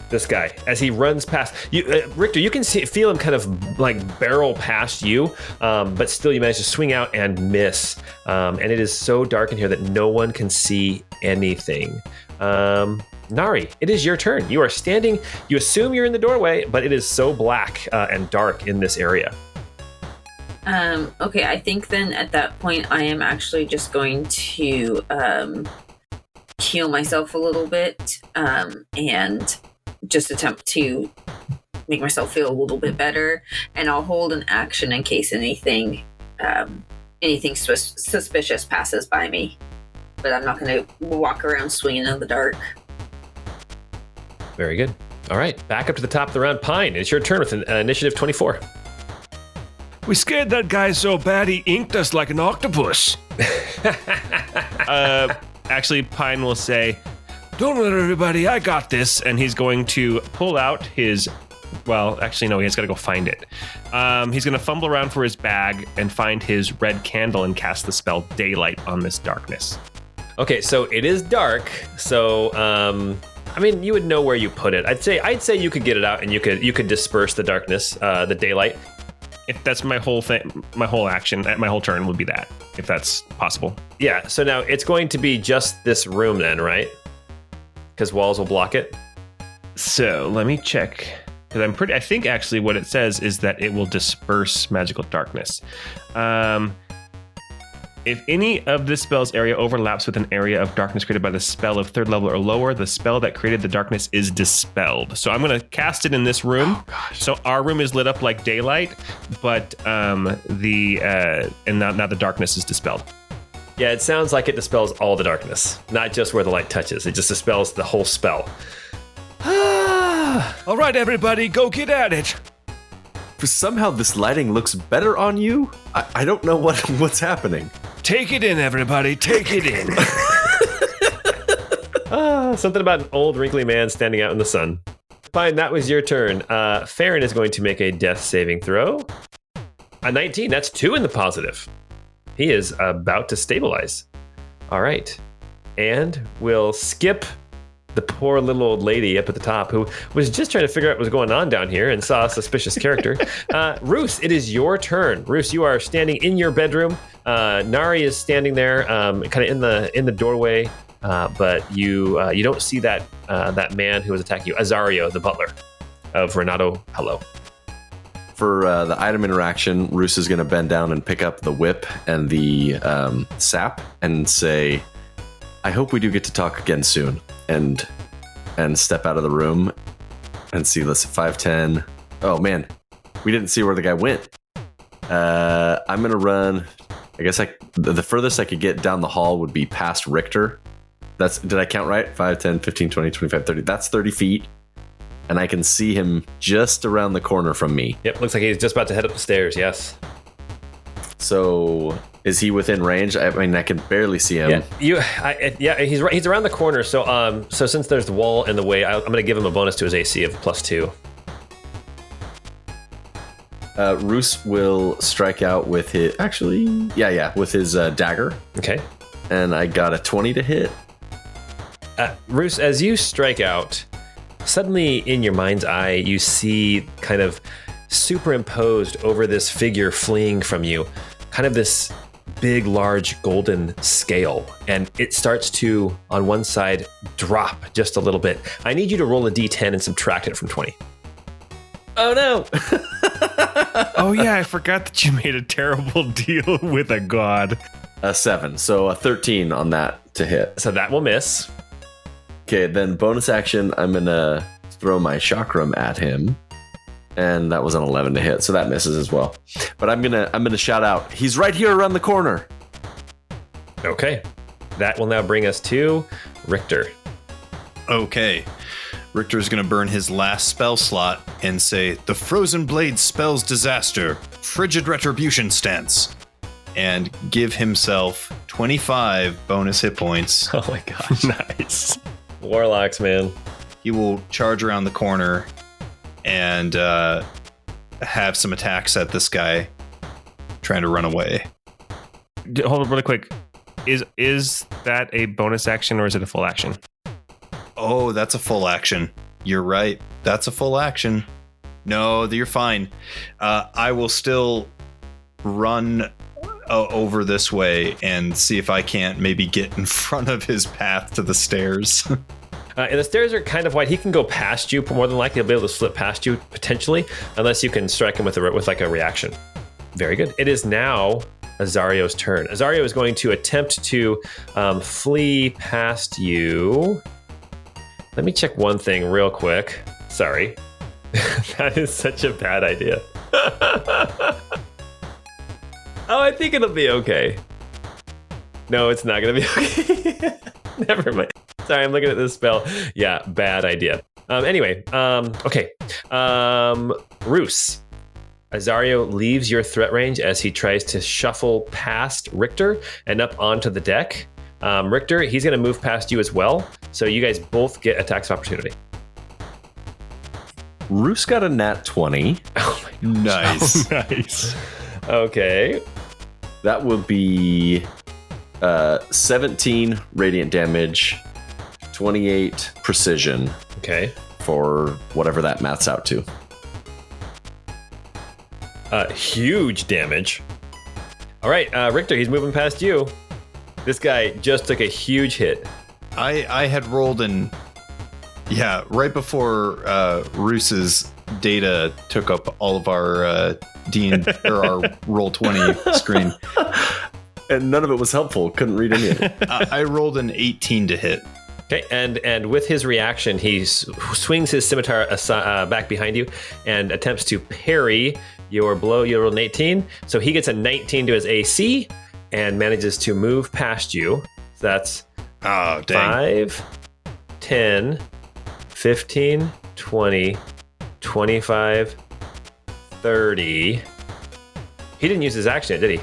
Speaker 1: this guy as he runs past you. Richter, you can feel him kind of like barrel past you, but still you manage to swing out and miss. And it is so dark in here that no one can see anything. Nari, it is your turn. You are standing, you assume you're in the doorway, but it is so black and dark in this area.
Speaker 4: Okay, I think then at that point I am actually just going to heal myself a little bit and just attempt to make myself feel a little bit better, and I'll hold an action in case anything suspicious passes by me, but I'm not going to walk around swinging in the dark.
Speaker 1: Very good. All right, back up to the top of the round. Pine, it's your turn with an initiative 24.
Speaker 6: We scared that guy so bad he inked us like an octopus. Actually, Pine will say, "Don't worry, everybody, I got this." And he's going to pull out his... Well, actually, no, he has got to go find it. He's going to fumble around for his bag and find his red candle and cast the spell Daylight on this darkness.
Speaker 1: Okay, so it is dark. So, I mean, you would know where you put it. I'd say you could get it out and you could disperse the darkness, the daylight.
Speaker 6: If that's my whole thing, my whole action, my whole turn would be that, if that's possible.
Speaker 1: Yeah. So now it's going to be just this room then, right? Because walls will block it.
Speaker 6: So let me check. Because I think actually what it says is that it will disperse magical darkness. If any of this spell's area overlaps with an area of darkness created by the spell of 3rd level or lower, the spell that created the darkness is dispelled. So I'm going to cast it in this room. Oh, gosh. So our room is lit up like daylight, but now the darkness is dispelled.
Speaker 1: Yeah, it sounds like it dispels all the darkness, not just where the light touches. It just dispels the whole spell.
Speaker 6: All right, everybody, go get at it.
Speaker 3: Somehow this lighting looks better on you. I don't know what's happening.
Speaker 6: Take it in, everybody. Take it in.
Speaker 1: Something about an old wrinkly man standing out in the sun. Fine, that was your turn. Farron is going to make a death saving throw. A 19, that's 2 in the positive. He is about to stabilize. All right. And we'll skip the poor little old lady up at the top who was just trying to figure out what was going on down here and saw a suspicious character. Rousse, it is your turn. Rousse, you are standing in your bedroom. Nari is standing there, kind of in the doorway, but you don't see that man who was attacking you, Azario, the butler of Renato Hello.
Speaker 3: For the item interaction, Rousse is going to bend down and pick up the whip and the sap and say, "I hope we do get to talk again soon." And step out of the room and see, let's 5'10". Oh man, we didn't see where the guy went. I'm gonna run. I guess the furthest I could get down the hall would be past Richter. Did I count right? 5, 10, 15, 20, 25, 30. That's 30 feet. And I can see him just around the corner from me.
Speaker 1: Yep, looks like he's just about to head up the stairs, yes.
Speaker 3: So is he within range? I mean, I can barely see him.
Speaker 1: Yeah, he's around the corner. So since there's the wall in the way, I'm going to give him a bonus to his AC of +2.
Speaker 3: Rousse will strike out with his... Actually, with his dagger.
Speaker 1: Okay.
Speaker 3: And I got a 20 to hit.
Speaker 1: Rousse, as you strike out, suddenly in your mind's eye, you see kind of superimposed over this figure fleeing from you, kind of this big, large golden scale. And it starts to, on one side, drop just a little bit. I need you to roll a d10 and subtract it from 20.
Speaker 3: Oh no!
Speaker 6: Oh yeah, I forgot that you made a terrible deal with a god.
Speaker 3: A 7, so a 13 on that to hit.
Speaker 1: So that will miss.
Speaker 3: Okay, then bonus action, I'm gonna throw my chakram at him. And that was an 11 to hit, so that misses as well. But I'm gonna shout out, he's right here around the corner.
Speaker 1: Okay. That will now bring us to Richter.
Speaker 5: Okay. Richter's going to burn his last spell slot and say, the Frozen Blade spells disaster, frigid retribution stance, and give himself 25 bonus hit points.
Speaker 1: Oh my gosh.
Speaker 6: Nice.
Speaker 1: Warlocks, man.
Speaker 5: He will charge around the corner and have some attacks at this guy trying to run away.
Speaker 6: Hold on really quick. Is that a bonus action or is it a full action?
Speaker 5: Oh, that's a full action. You're right. That's a full action. No, you're fine. I will still run over this way and see if I can't maybe get in front of his path to the stairs.
Speaker 1: And the stairs are kind of wide. He can go past you. More than likely, he'll be able to slip past you, potentially, unless you can strike him with like a reaction. Very good. It is now Azario's turn. Azario is going to attempt to flee past you. Let me check one thing real quick. Sorry. That is such a bad idea. Oh, I think it'll be okay. No, it's not going to be okay. Never mind. Sorry, I'm looking at this spell. Yeah, bad idea. Okay. Rousse. Azario leaves your threat range as he tries to shuffle past Richter and up onto the deck. Richter, he's going to move past you as well. So you guys both get attacks of opportunity.
Speaker 3: Rousse got a nat 20.
Speaker 1: Oh my
Speaker 5: Nice.
Speaker 6: Nice.
Speaker 1: Okay.
Speaker 3: That will be 17 radiant damage, 28 precision
Speaker 1: Okay.
Speaker 3: for whatever that maths out to.
Speaker 1: Huge damage. All right, Richter, he's moving past you. This guy just took a huge hit.
Speaker 5: I had rolled in, right before Rousse's data took up all of our or our Roll20 screen.
Speaker 3: And none of it was helpful. Couldn't read any of it.
Speaker 5: I rolled an 18 to hit.
Speaker 1: Okay, and with his reaction, he swings his scimitar back behind you and attempts to parry your blow. You rolled an 18, so he gets a 19 to his AC and manages to move past you. So that's
Speaker 5: Oh, dang.
Speaker 1: 5, 10, 15, 20, 25, 30. He didn't use his action, did he?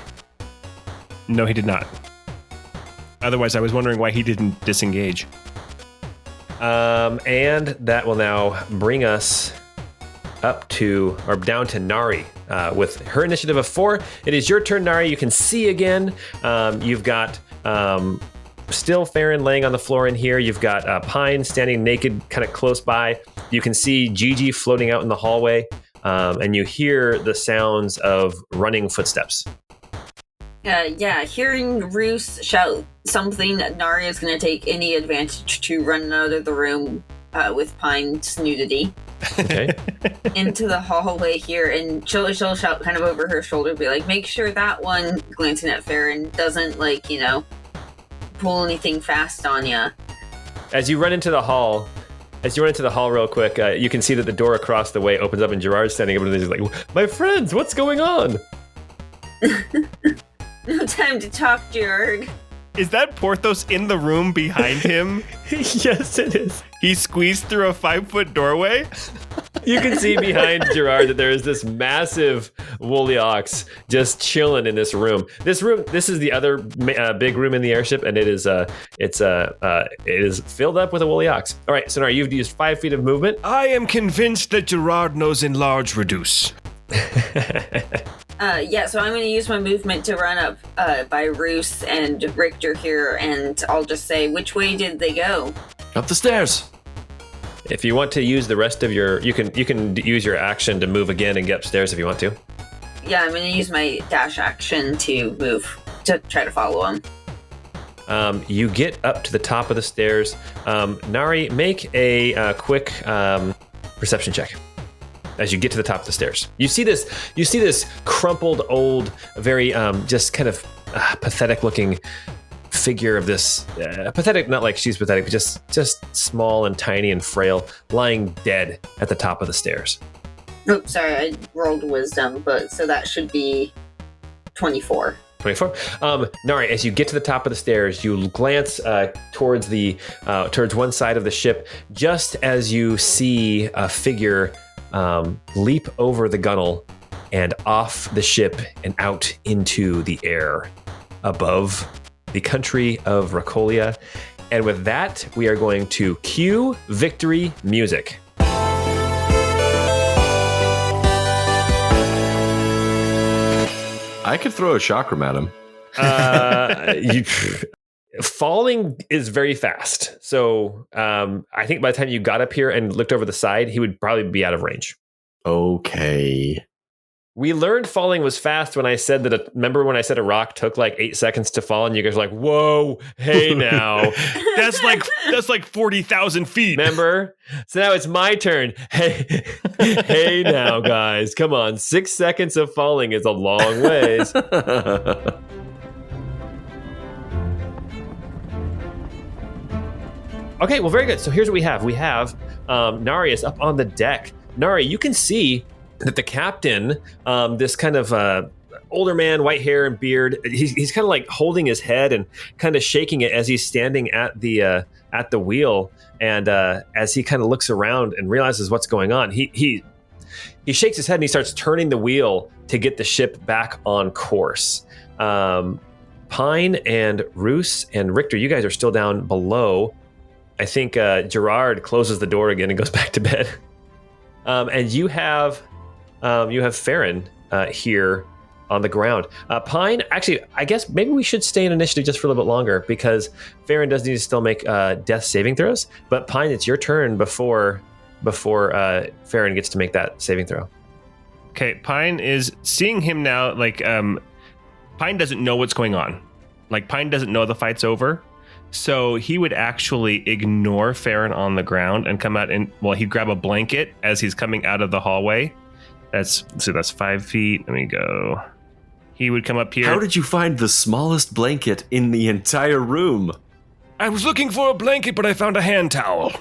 Speaker 6: No, he did not. Otherwise, I was wondering why he didn't disengage.
Speaker 1: And that will now bring us down to Nari with her initiative of 4. It is your turn, Nari. You can see again. You've got still Farron laying on the floor in here. You've got Pine standing naked kind of close by. You can see Gigi floating out in the hallway. And you hear the sounds of running footsteps.
Speaker 4: Hearing Rousse shout something, Nari is going to take any advantage to run out of the room with Pine's nudity.
Speaker 1: Okay.
Speaker 4: Into the hallway here, and she'll shout kind of over her shoulder, be like, make sure that one, glancing at Farron, doesn't, pull anything fast on ya.
Speaker 1: As you run into the hall real quick, you can see that the door across the way opens up and Gerard's standing over there. He's like, my friends, what's going on?
Speaker 4: No time to talk, Gerard.
Speaker 6: Is that Porthos in the room behind him?
Speaker 1: Yes, it is.
Speaker 6: He squeezed through a 5-foot doorway?
Speaker 1: You can see behind Gerard that there is this massive woolly ox just chilling in this room. This is the other big room in the airship, and it is filled up with a woolly ox. All right, so now you've used 5 feet of movement.
Speaker 6: I am convinced that Gerard knows enlarge reduce.
Speaker 4: So I'm going to use my movement to run up by Rousse and Richter here, and I'll just say, which way did they go?
Speaker 3: Up the stairs.
Speaker 1: If you want to use the rest of your, you can use your action to move again and get upstairs if you want to.
Speaker 4: Yeah, I'm going to use my dash action to move to try to follow him.
Speaker 1: You get up to the top of the stairs. Nari, make a quick perception check. As you get to the top of the stairs, you see this crumpled, old, very just kind of pathetic-looking figure of this pathetic, not like she's pathetic, but just small and tiny and frail, lying dead at the top of the stairs.
Speaker 4: Oops, sorry, I rolled wisdom, but so that should be 24.
Speaker 1: 24. Nari, as you get to the top of the stairs, you glance towards one side of the ship, just as you see a figure leap over the gunnel and off the ship and out into the air above the country of Racolia. And with that, we are going to cue victory music.
Speaker 3: I could throw a chakram at him.
Speaker 1: Falling is very fast. So I think by the time you got up here and looked over the side, he would probably be out of range.
Speaker 3: Okay.
Speaker 1: We learned falling was fast when I said that. Remember when I said a rock took like 8 seconds to fall, and you guys were like, "Whoa, hey now,
Speaker 6: that's like 40,000 feet."
Speaker 1: Remember? So now it's my turn. Hey now, guys, come on. 6 seconds of falling is a long ways. Okay, well, very good. So here's what we have. We have Nari is up on the deck. Nari, you can see that the captain, this kind of older man, white hair and beard, he's kind of like holding his head and kind of shaking it as he's standing at the wheel. And as he kind of looks around and realizes what's going on, he shakes his head and he starts turning the wheel to get the ship back on course. Pine and Rousse and Richter, you guys are still down below. I think Gerard closes the door again and goes back to bed. And you have Farron here on the ground. Pine, actually, I guess maybe we should stay in initiative just for a little bit longer because Farron does need to still make death saving throws. But Pine, it's your turn before Farron gets to make that saving throw.
Speaker 6: Okay, Pine is seeing him now. Like, Pine doesn't know what's going on. Like, Pine doesn't know the fight's over. So he would actually ignore Farron on the ground and come out and, well, he'd grab a blanket as he's coming out of the hallway. That's 5 feet. Let me go. He would come up here.
Speaker 3: How did you find the smallest blanket in the entire room?
Speaker 6: I was looking for a blanket, but I found a hand towel.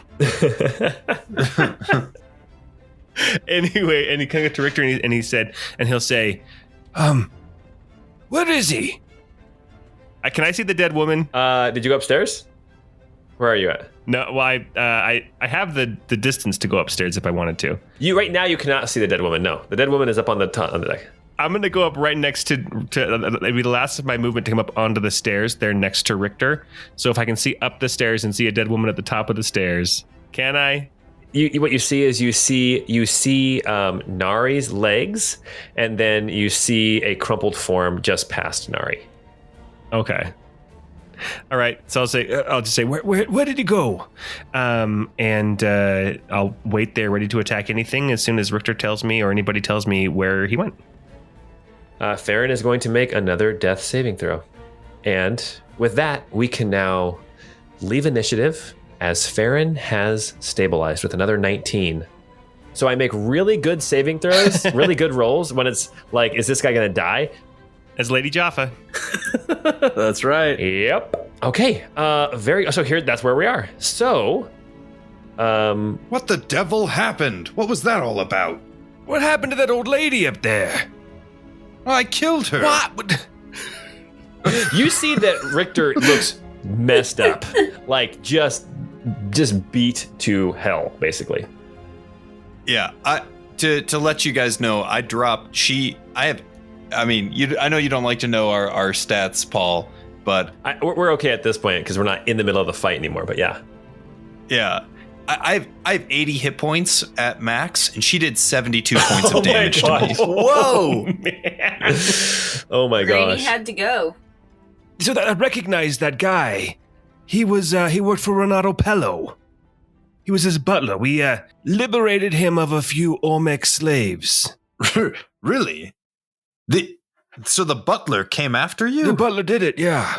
Speaker 6: Anyway, and he came up to Richter and he said, and he'll say, where is he? Can I see the dead woman?
Speaker 1: Did you go upstairs? Where are you at?
Speaker 6: No, well, I have the distance to go upstairs if I wanted to.
Speaker 1: Right now you cannot see the dead woman. No, the dead woman is up on the deck.
Speaker 6: I'm going to go up right next to maybe the last of my movement to come up onto the stairs there next to Richter. So if I can see up the stairs and see a dead woman at the top of the stairs, can I?
Speaker 1: What you see is you see Nari's legs, and then you see a crumpled form just past Nari.
Speaker 6: Okay. All right. So I'll just say, where did he go? And I'll wait there, ready to attack anything as soon as Richter tells me or anybody tells me where he went.
Speaker 1: Farron is going to make another death saving throw, and with that, we can now leave initiative as Farron has stabilized with another 19. So I make really good saving throws, really good rolls when it's like, is this guy going to die?
Speaker 6: As Lady Jaffa.
Speaker 3: That's right.
Speaker 1: Yep. Okay. So here, that's where we are. So,
Speaker 5: what the devil happened? What was that all about?
Speaker 6: What happened to that old lady up there?
Speaker 5: I killed her.
Speaker 6: What?
Speaker 1: You see that Richter looks messed up, like just beat to hell, basically.
Speaker 5: Yeah. To let you guys know, I dropped. I know you don't like to know our stats, Paul, but
Speaker 1: we're okay at this point because we're not in the middle of the fight anymore. But yeah.
Speaker 5: I have 80 hit points at max, and she did 72 points of damage to me.
Speaker 3: Whoa!
Speaker 6: Man.
Speaker 1: Oh my gosh!
Speaker 4: Granny had to go.
Speaker 6: So that I recognized that guy. He worked for Renato Pello. He was his butler. We liberated him of a few Olmec slaves.
Speaker 5: Really? So the butler came after you?
Speaker 6: The butler did it, yeah.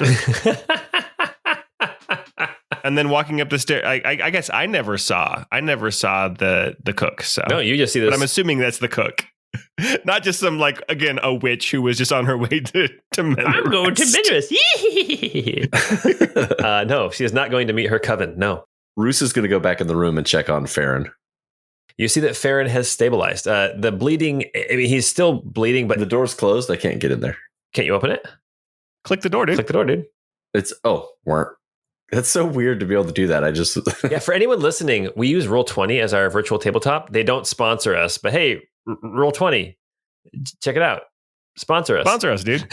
Speaker 6: And then walking up the stairs, I guess I never saw the cook. So
Speaker 1: No, you just see this.
Speaker 6: But I'm assuming that's the cook. Not just some, like, again, a witch who was just on her way to Menorest.
Speaker 1: I'm going to Menorest. No, she is not going to meet her coven. No.
Speaker 3: Rousse is going to go back in the room and check on Farron.
Speaker 1: You see that Farron has stabilized. The bleeding, I mean, he's still bleeding, but
Speaker 3: The door's closed. I can't get in there.
Speaker 1: can't you open it?
Speaker 6: Click the door, dude.
Speaker 1: Click the door, dude.
Speaker 3: Weren't. That's so weird to be able to do that. I just
Speaker 1: Yeah, for anyone listening, we use Roll20 as our virtual tabletop. They don't sponsor us, but hey, Roll20, check it out. Sponsor us.
Speaker 6: Sponsor us, dude.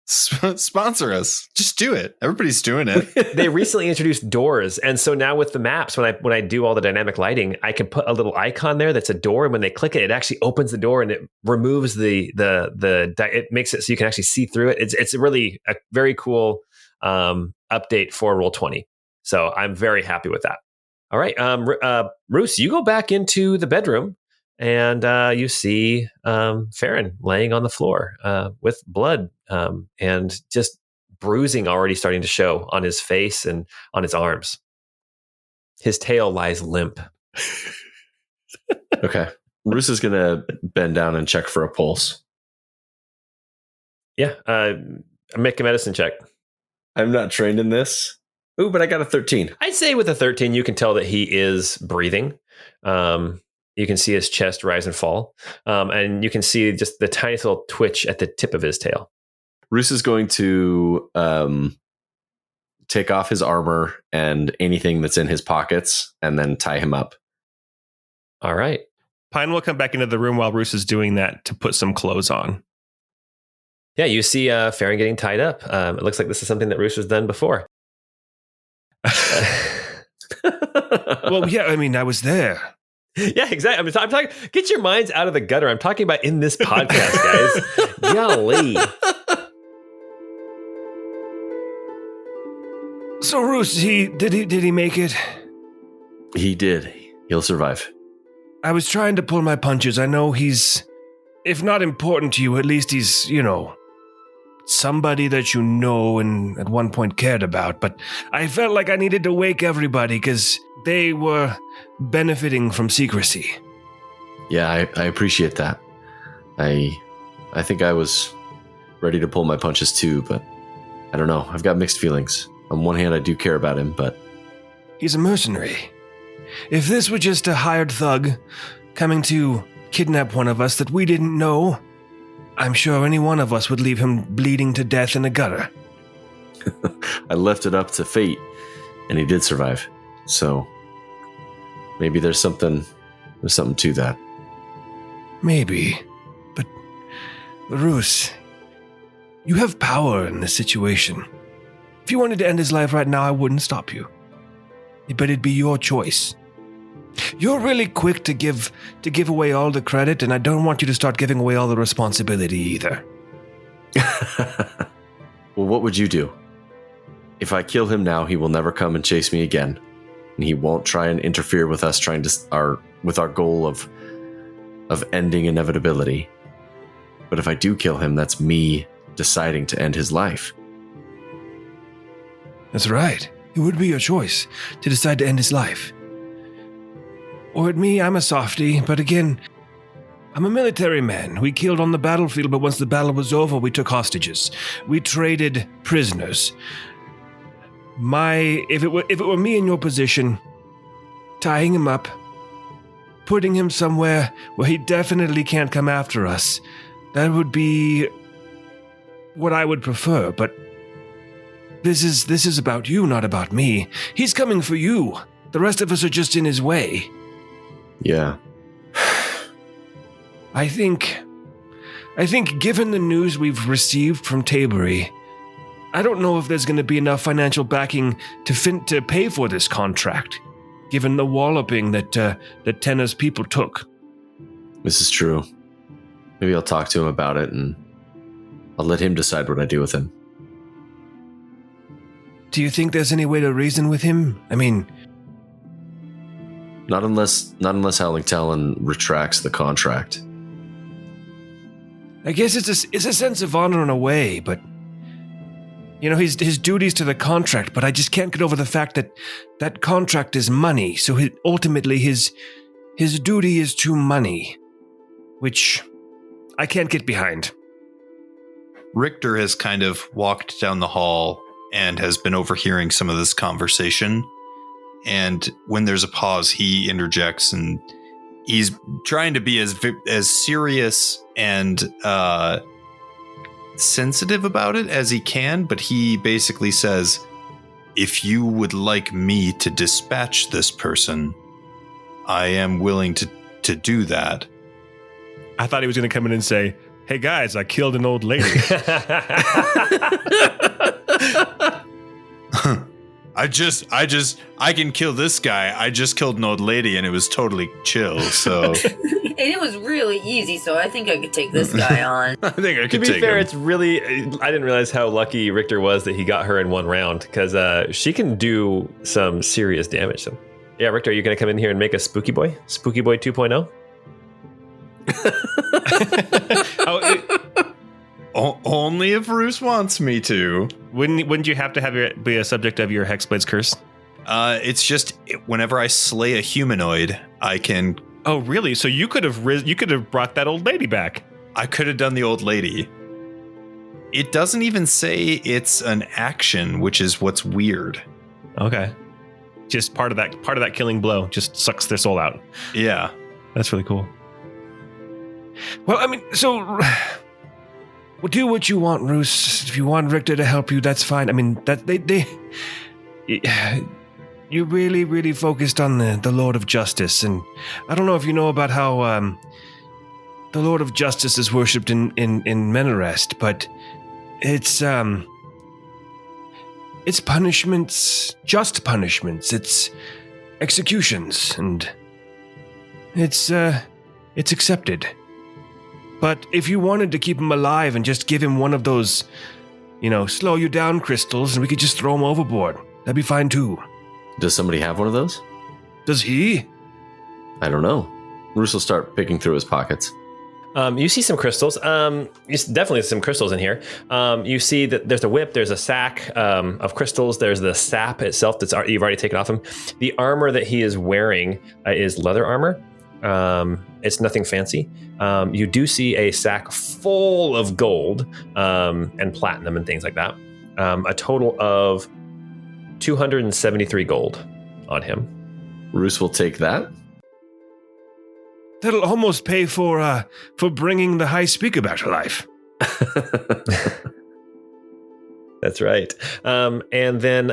Speaker 5: Sponsor us. Just do it. Everybody's doing it.
Speaker 1: They recently introduced doors, and so now with the maps, when I do all the dynamic lighting, I can put a little icon there that's a door, and when they click it, it actually opens the door and it removes it makes it so you can actually see through it. It's really a very cool update for Roll20. So I'm very happy with that. All right, Rousse, you go back into the bedroom, and you see Farron laying on the floor with blood and just bruising already starting to show on his face and on his arms. His tail lies limp.
Speaker 3: Okay. Rousse is going to bend down and check for a pulse.
Speaker 1: Yeah, make a medicine check.
Speaker 3: I'm not trained in this. Ooh, but I got a 13.
Speaker 1: I'd say with a 13, you can tell that he is breathing. You can see his chest rise and fall. And you can see just the tiniest little twitch at the tip of his tail.
Speaker 3: Rousse is going to take off his armor and anything that's in his pockets and then tie him up.
Speaker 1: All right.
Speaker 6: Pine will come back into the room while Rousse is doing that to put some clothes on.
Speaker 1: Yeah, you see Farron getting tied up. It looks like this is something that Rousse has done before.
Speaker 6: Well, yeah, I mean, I was there.
Speaker 1: Yeah, exactly. I'm talking. Get your minds out of the gutter. I'm talking about in this podcast, guys. Golly.
Speaker 6: So, Rousse, did he make it?
Speaker 3: He did. He'll survive.
Speaker 6: I was trying to pull my punches. I know he's, if not important to you, at least he's, somebody that you know and at one point cared about. But I felt like I needed to wake everybody because they were benefiting from secrecy.
Speaker 3: Yeah, I appreciate that. I think I was ready to pull my punches too, but I don't know. I've got mixed feelings. On one hand, I do care about him, but
Speaker 6: he's a mercenary. If this were just a hired thug coming to kidnap one of us that we didn't know, I'm sure any one of us would leave him bleeding to death in a gutter.
Speaker 3: I left it up to fate, and he did survive. So maybe there's something to that.
Speaker 6: Maybe. But Rousse, you have power in this situation. If you wanted to end his life right now, I wouldn't stop you. But it'd be your choice. You're really quick to give away all the credit, and I don't want you to start giving away all the responsibility either.
Speaker 3: Well, what would you do? If I kill him now, he will never come and chase me again, and he won't try and interfere with us with our goal of ending inevitability. But if I do kill him, that's me deciding to end his life.
Speaker 6: That's right. It would be your choice to decide to end his life. Or at me, I'm a softie, but again, I'm a military man. We killed on the battlefield, but once the battle was over, we took hostages. We traded prisoners. If it were me in your position, tying him up, putting him somewhere where he definitely can't come after us, that would be what I would prefer, but this is about you, not about me. He's coming for you. The rest of us are just in his way.
Speaker 3: Yeah.
Speaker 6: I think given the news we've received from Tabery, I don't know if there's going to be enough financial backing to pay for this contract, given the walloping that Tenna's people took.
Speaker 3: This is true. Maybe I'll talk to him about it, and I'll let him decide what I do with him.
Speaker 6: Do you think there's any way to reason with him? I mean,
Speaker 3: Not unless Howling Talon retracts the contract.
Speaker 6: I guess it's a sense of honor in a way, but his duties to the contract. But I just can't get over the fact that contract is money. So ultimately, his duty is to money, which I can't get behind.
Speaker 5: Richter has kind of walked down the hall and has been overhearing some of this conversation. And when there's a pause, he interjects, and he's trying to be as serious and sensitive about it as he can. But he basically says, if you would like me to dispatch this person, I am willing to do that.
Speaker 6: I thought he was going to come in and say, hey guys, I killed an old lady.
Speaker 5: I can kill this guy. I just killed an old lady and it was totally chill. So,
Speaker 4: and it was really easy. So I think I could take this guy on.
Speaker 5: I think I could
Speaker 1: To be
Speaker 5: take
Speaker 1: fair,
Speaker 5: him.
Speaker 1: it's really, I didn't realize how lucky Richter was that he got her in one round, because she can do some serious damage. So, yeah, Richter, are you going to come in here and make a Spooky Boy 2.0?
Speaker 5: Only if Rousse wants me to.
Speaker 6: Wouldn't you have to be a subject of your Hexblade's curse?
Speaker 5: It's just whenever I slay a humanoid, I can.
Speaker 6: Oh, really? So you could have brought that old lady back.
Speaker 5: I could have done the old lady. It doesn't even say it's an action, which is what's weird.
Speaker 6: Okay. Just part of that killing blow just sucks their soul out.
Speaker 5: Yeah.
Speaker 6: That's really cool. Well, I mean, so do what you want, Rousse. If you want Richter to help you, that's fine. I mean, that you really, really focused on the Lord of Justice, and I don't know if you know about how the Lord of Justice is worshipped in Menorest, but it's punishments, just punishments. It's executions, and it's accepted. But if you wanted to keep him alive and just give him one of those, slow you down crystals, and we could just throw him overboard, that'd be fine too.
Speaker 3: Does somebody have one of those?
Speaker 6: Does he?
Speaker 3: I don't know. Rousse will start picking through his pockets.
Speaker 1: You see some crystals. Definitely some crystals in here. You see that there's a whip, there's a sack of crystals, there's the sap itself that's you've already taken off him. The armor that he is wearing is leather armor. It's nothing fancy. You do see a sack full of gold and platinum and things like that. A total of 273 gold on him.
Speaker 3: Rousse will take that.
Speaker 6: That'll almost pay for bringing the High Speaker back to life.
Speaker 1: That's right. And then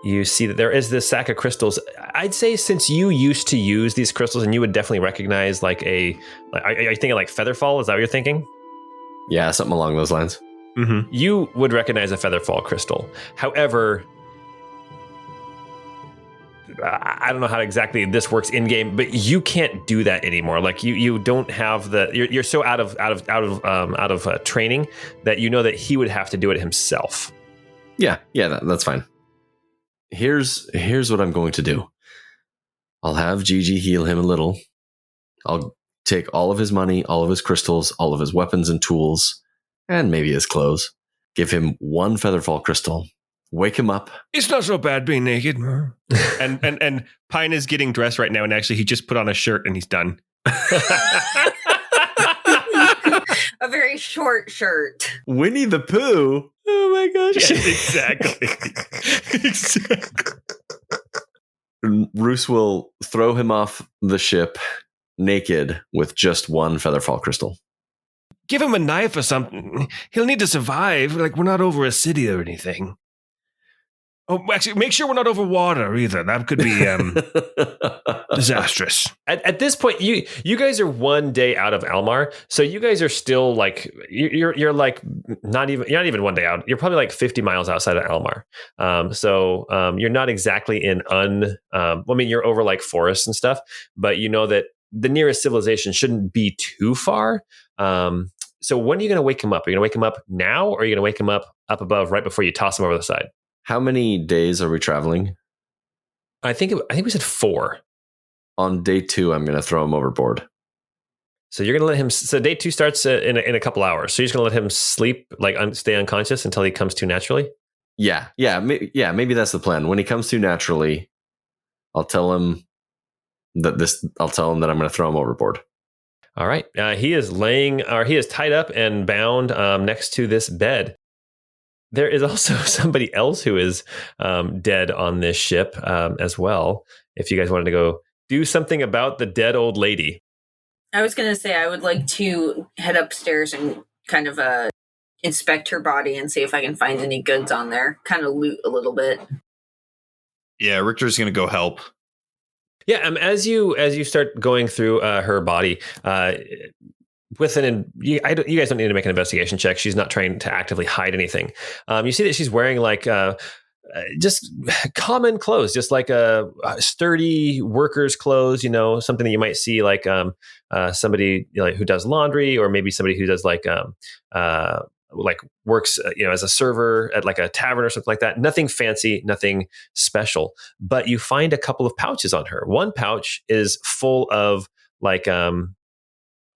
Speaker 1: you see that there is this sack of crystals. I'd say since you used to use these crystals, and you would definitely recognize are you thinking like Featherfall? Is that what you're thinking?
Speaker 3: Yeah, something along those lines.
Speaker 6: Mm-hmm.
Speaker 1: You would recognize a Featherfall crystal. However, I don't know how exactly this works in game, but you can't do that anymore. Like you don't have you're so out of training that you know that he would have to do it himself.
Speaker 3: Yeah, that's fine. Here's what I'm going to do. I'll have Gigi heal him a little. I'll take all of his money, all of his crystals, all of his weapons and tools, and maybe his clothes. Give him one Featherfall crystal. Wake him up.
Speaker 6: It's not so bad being naked. and Pine is getting dressed right now, and actually he just put on a shirt and he's done.
Speaker 4: A very short shirt.
Speaker 3: Winnie the Pooh.
Speaker 1: Oh my gosh!
Speaker 6: Exactly.
Speaker 3: Rousse will throw him off the ship naked with just one Featherfall crystal.
Speaker 6: Give him a knife or something. He'll need to survive. Like, we're not over a city or anything. Oh, actually, make sure we're not over water either. That could be disastrous.
Speaker 1: At this point, you guys are one day out of Almar, so you guys are still like you're like you're not even one day out. You're probably like 50 miles outside of Almar. So you're not exactly in you're over like forests and stuff, but you know that the nearest civilization shouldn't be too far. So when are you going to wake him up? Are you going to wake him up now, or are you going to wake him up above right before you toss him over the side?
Speaker 3: How many days are we traveling?
Speaker 1: I think we said 4.
Speaker 3: On day 2, I'm going to throw him overboard.
Speaker 1: So you're going to let him. So day 2 starts in a couple hours. So you're just going to let him sleep, like stay unconscious until he comes to naturally.
Speaker 3: Yeah. Maybe that's the plan. When he comes to naturally, I'll tell him that I'm going to throw him overboard.
Speaker 1: All right. He is tied up and bound next to this bed. There is also somebody else who is dead on this ship as well. If you guys wanted to go do something about the dead old lady.
Speaker 4: I was going to say I would like to head upstairs and kind of inspect her body and see if I can find any goods on there. Kind of loot a little bit.
Speaker 5: Yeah, Richter's going to go help.
Speaker 1: Yeah, as you start going through her body, you guys don't need to make an investigation check. She's not trying to actively hide anything. You see that she's wearing like just common clothes, just like a sturdy worker's clothes. Something that you might see like somebody who does laundry, or maybe somebody who does like works as a server at like a tavern or something like that. Nothing fancy, nothing special. But you find a couple of pouches on her. One pouch is full of like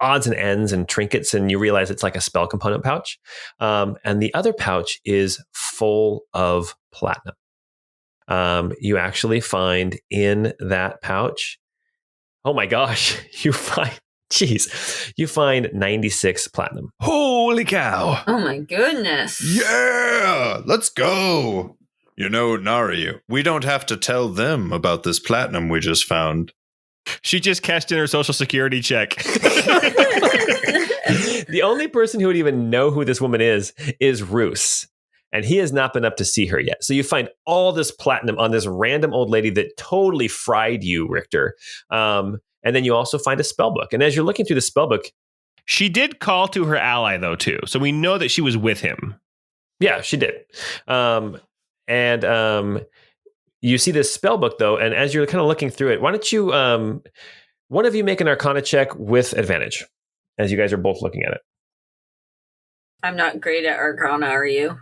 Speaker 1: odds and ends and trinkets, and you realize it's like a spell component pouch. And the other pouch is full of platinum. You actually find in that pouch, oh my gosh, you find 96 platinum.
Speaker 5: Holy cow.
Speaker 4: Oh my goodness.
Speaker 5: Yeah, let's go. Nari, we don't have to tell them about this platinum we just found.
Speaker 6: She just cashed in her social security check.
Speaker 1: The only person who would even know who this woman is Rousse. And he has not been up to see her yet. So you find all this platinum on this random old lady that totally fried you, Richter. And then you also find a spell book. And as you're looking through the spell book,
Speaker 6: she did call to her ally, though, too. So we know that she was with him.
Speaker 1: Yeah, she did. You see this spell book, though, and as you're kind of looking through it, why don't you, one of you make an Arcana check with advantage, as you guys are both looking at it.
Speaker 4: I'm not great at Arcana, are you?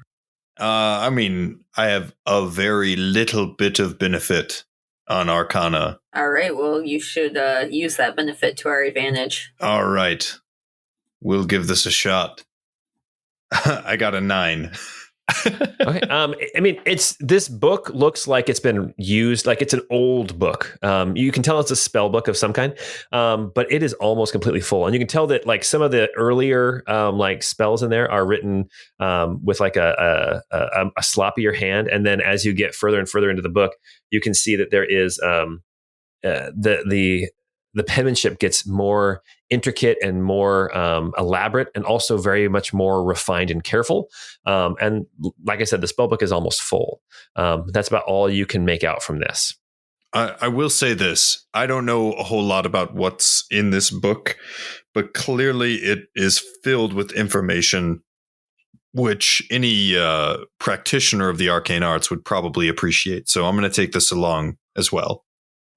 Speaker 5: I have a very little bit of benefit on Arcana.
Speaker 4: All right, well, you should use that benefit to our advantage.
Speaker 5: All right. We'll give this a shot. I got a 9.
Speaker 1: Okay. This book looks like it's been used, like it's an old book. You can tell it's a spell book of some kind, but it is almost completely full. And you can tell that like some of the earlier like spells in there are written with like a sloppier hand. And then as you get further and further into the book, you can see that there is the penmanship gets more intricate and more elaborate, and also very much more refined and careful. And like I said, the spellbook is almost full. That's about all you can make out from this.
Speaker 5: I will say this. I don't know a whole lot about what's in this book, but clearly it is filled with information which any practitioner of the arcane arts would probably appreciate. So I'm going to take this along as well.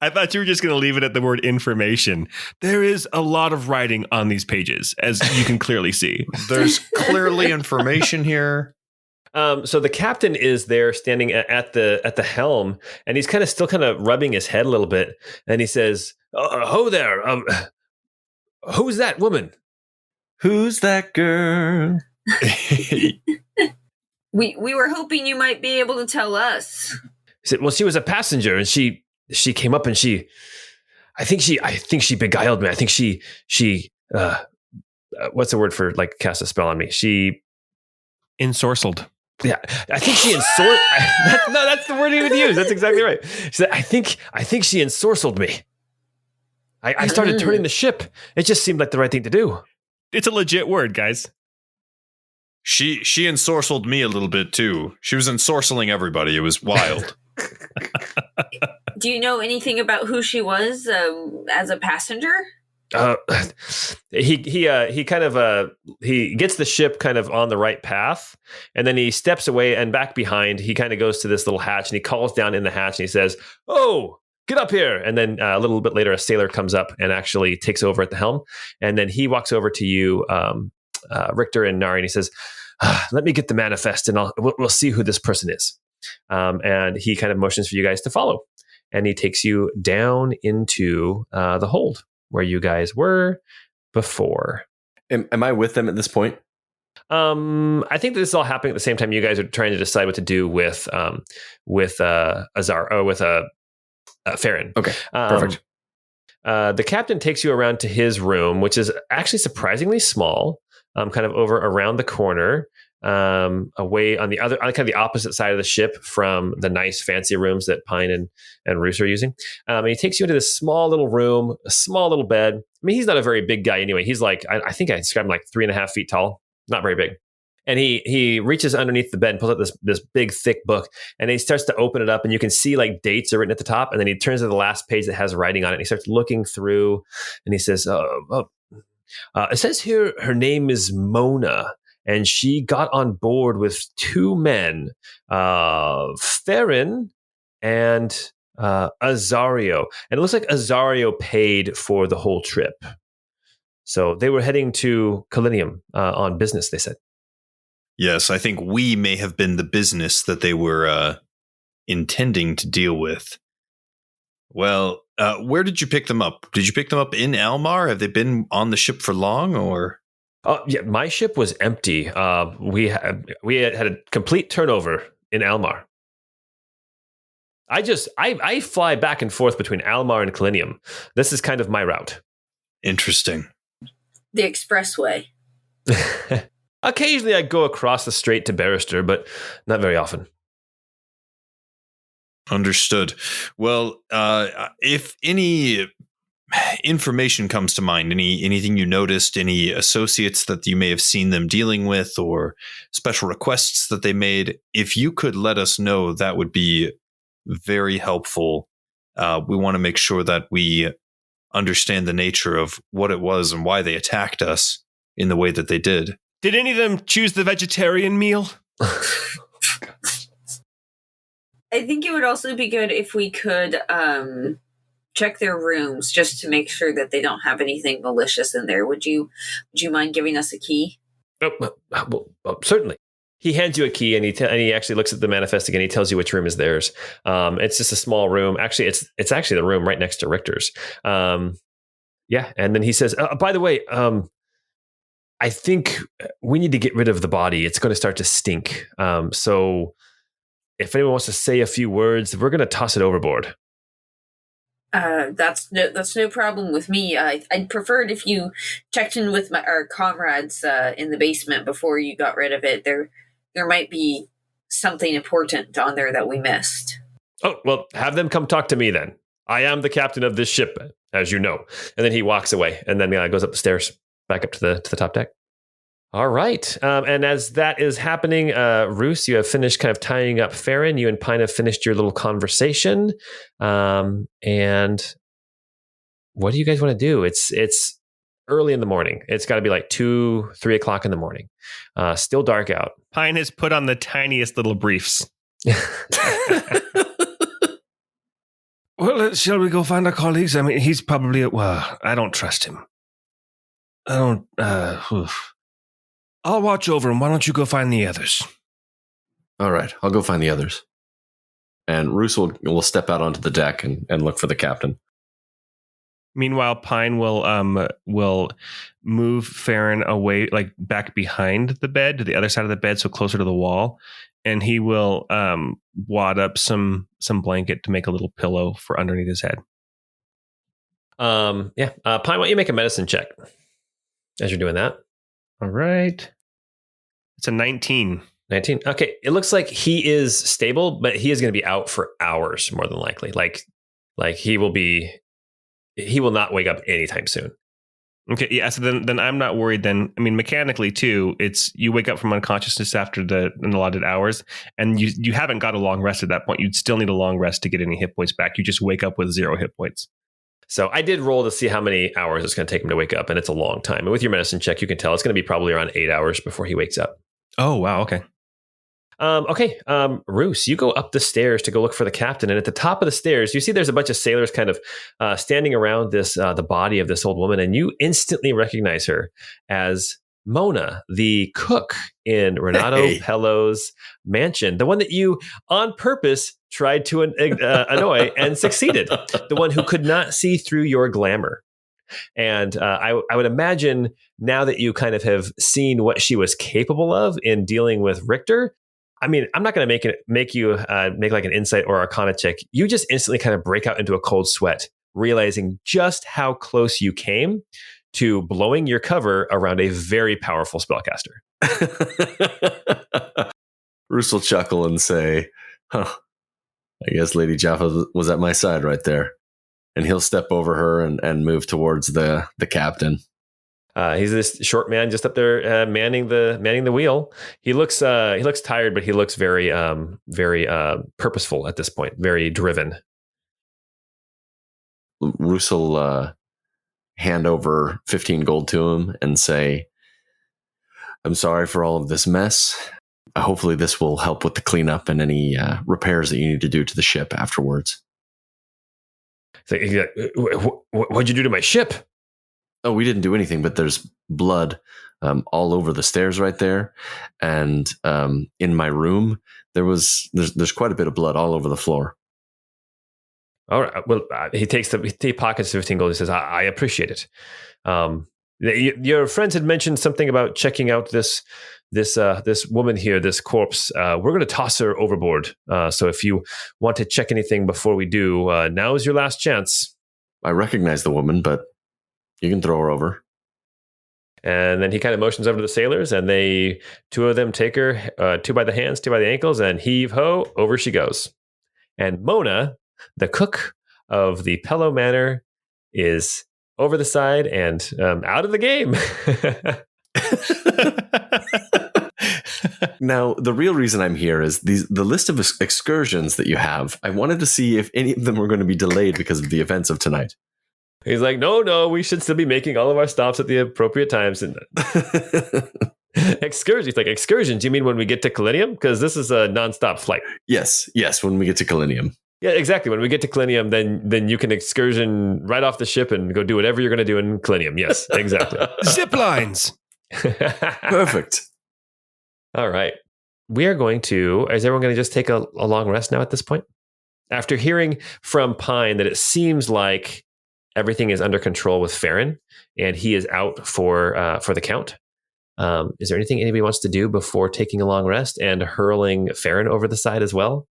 Speaker 6: I thought you were just going to leave it at the word information. There is a lot of writing on these pages, as you can clearly see.
Speaker 5: There's clearly information here.
Speaker 1: So the captain is there standing at the helm, and he's still rubbing his head a little bit. And he says, "Ho there! Who's that woman?
Speaker 3: Who's that girl?"
Speaker 4: We were hoping you might be able to tell us.
Speaker 1: He said, "Well, she was a passenger, and she came up and I think she beguiled me. I think she what's the word for like cast a spell on me? She
Speaker 6: ensorcelled.
Speaker 1: Yeah, I think she no, that's the word he would use. That's exactly right. She said, I think she ensorcelled me. I started turning the ship. It just seemed like the right thing to do."
Speaker 6: It's a legit word, guys.
Speaker 5: She ensorcelled me a little bit too. She was ensorcelling everybody. It was wild.
Speaker 4: Do you know anything about who she was as a passenger?
Speaker 1: He gets the ship kind of on the right path, and then he steps away, and back behind he kind of goes to this little hatch, and he calls down in the hatch and he says, "Oh, get up here." And then a little bit later, a sailor comes up and actually takes over at the helm, and then he walks over to you, Richter and Nari, and he says, "Let me get the manifest, and we'll see who this person is." And he kind of motions for you guys to follow. and he takes you down into the hold where you guys were before.
Speaker 3: Am I with them at this point?
Speaker 1: I think this is all happening at the same time. You guys are trying to decide what to do with Azar or with Farron.
Speaker 3: Okay, perfect.
Speaker 1: The captain takes you around to his room, which is actually surprisingly small, kind of over around the corner, away on the other, on kind of the opposite side of the ship from the nice fancy rooms that Pine and Rousse are using. And he takes you into this small little room, a small little bed. I mean, he's not a very big guy anyway. He's like, I think I described him like 3.5 feet tall, not very big. And he reaches underneath the bed and pulls out this big, thick book. And he starts to open it up. And you can see like dates are written at the top. And then he turns to the last page that has writing on it. And he starts looking through. And he says, it says here her name is Mona. And she got on board with 2 men, Farron and Azario. And it looks like Azario paid for the whole trip. So they were heading to Colinium on business, they said.
Speaker 5: Yes, I think we may have been the business that they were intending to deal with. Well, where did you pick them up? Did you pick them up in Almar? Have they been on the ship for long, or?
Speaker 1: Yeah, my ship was empty. We had a complete turnover in Almar. I fly back and forth between Almar and Colinium. This is kind of my route.
Speaker 5: Interesting.
Speaker 4: The expressway.
Speaker 1: Occasionally I go across the strait to Barrister, but not very often.
Speaker 5: Understood. Well, if any information comes to mind, anything you noticed, any associates that you may have seen them dealing with, or special requests that they made, if you could let us know, that would be very helpful. We want to make sure that we understand the nature of what it was and why they attacked us in the way that they did.
Speaker 6: Did any of them choose the vegetarian meal?
Speaker 4: I think it would also be good if we could check their rooms just to make sure that they don't have anything malicious in there. Would you mind giving us a key?
Speaker 1: Well, certainly. He hands you a key, and he actually looks at the manifest again. He tells you which room is theirs. It's just a small room. Actually, it's actually the room right next to Richter's. Yeah, and then he says, by the way, I think we need to get rid of the body. It's going to start to stink. So if anyone wants to say a few words, we're going to toss it overboard.
Speaker 4: That's no problem with me. I'd prefer it if you checked in with our comrades in the basement before you got rid of it. There might be something important on there that we missed.
Speaker 1: Oh, well, have them come talk to me then. I am the captain of this ship, as you know. And then he walks away and then goes up the stairs, back up to the top deck. All right. And as that is happening, Rousse, you have finished kind of tying up Farron. You and Pine have finished your little conversation. And what do you guys want to do? It's early in the morning. It's got to be like 2-3 o'clock in the morning. Still dark out.
Speaker 6: Pine has put on the tiniest little briefs. Well, shall we go find our colleagues? I mean, he's probably I don't trust him. I don't. I'll watch over him. Why don't you go find the others?
Speaker 3: All right, I'll go find the others. And Rousse will step out onto the deck and look for the captain.
Speaker 6: Meanwhile, Pine will move Farron away, like back behind the bed to the other side of the bed, so closer to the wall, and he will wad up some blanket to make a little pillow for underneath his head.
Speaker 1: Pine, why don't you make a medicine check as you're doing that?
Speaker 6: All right. It's a 19.
Speaker 1: 19. Okay. It looks like he is stable, but he is going to be out for hours, more than likely. Like he will not wake up anytime soon.
Speaker 6: Okay. Yeah. So then I'm not worried then. I mean, mechanically too, it's you wake up from unconsciousness after an allotted hours, and you haven't got a long rest at that point. You'd still need a long rest to get any hit points back. You just wake up with 0 hit points.
Speaker 1: So I did roll to see how many hours it's going to take him to wake up, and it's a long time. And with your medicine check, you can tell it's going to be probably around 8 hours before he wakes up.
Speaker 6: Oh, wow. Okay.
Speaker 1: Rousse, you go up the stairs to go look for the captain. And at the top of the stairs, you see there's a bunch of sailors kind of standing around the body of this old woman. And you instantly recognize her as Mona, the cook in Renato Pello's mansion, the one that you on purpose tried to annoy and succeeded, the one who could not see through your glamour. And I would imagine now that you kind of have seen what she was capable of in dealing with Richter, I mean, I'm not going to make you make like an insight or arcana check. You just instantly kind of break out into a cold sweat, realizing just how close you came to blowing your cover around a very powerful spellcaster.
Speaker 3: Rousse will chuckle and say, I guess Lady Jaffa was at my side right there. And he'll step over her and move towards the captain.
Speaker 1: He's this short man just up there manning the wheel. He looks tired, but he looks very purposeful at this point, very driven.
Speaker 3: Rousse will hand over 15 gold to him and say, I'm sorry for all of this mess. Hopefully this will help with the cleanup and any repairs that you need to do to the ship afterwards.
Speaker 1: What'd you do to my ship?
Speaker 3: Oh, we didn't do anything, but there's blood all over the stairs right there. And in my room, there's quite a bit of blood all over the floor.
Speaker 1: All right. Well, he pockets 15 gold. He says, I appreciate it. Your friends had mentioned something about checking out this woman here, this corpse. We're going to toss her overboard. So if you want to check anything before we do, now is your last chance.
Speaker 3: I recognize the woman, but you can throw her over.
Speaker 1: And then he kind of motions over to the sailors, and two of them take her, two by the hands, two by the ankles, and heave ho, over she goes. And Mona, the cook of the Pello Manor, is over the side and out of the game.
Speaker 3: Now, the real reason I'm here is the list of excursions that you have. I wanted to see if any of them were going to be delayed because of the events of tonight.
Speaker 1: He's like, no, we should still be making all of our stops at the appropriate times. And excursions. He's like, excursions? You mean when we get to Kalinium? Because this is a nonstop flight.
Speaker 3: Yes, when we get to Kalinium.
Speaker 1: Yeah, exactly. When we get to Kalinium, then you can excursion right off the ship and go do whatever you're going to do in Kalinium. Yes, exactly.
Speaker 6: Zip lines.
Speaker 3: Perfect.
Speaker 1: All right. We are going to, is everyone going to just take a long rest now at this point? After hearing from Pine that it seems like everything is under control with Farron and he is out for the count. Is there anything anybody wants to do before taking a long rest and hurling Farron over the side as well?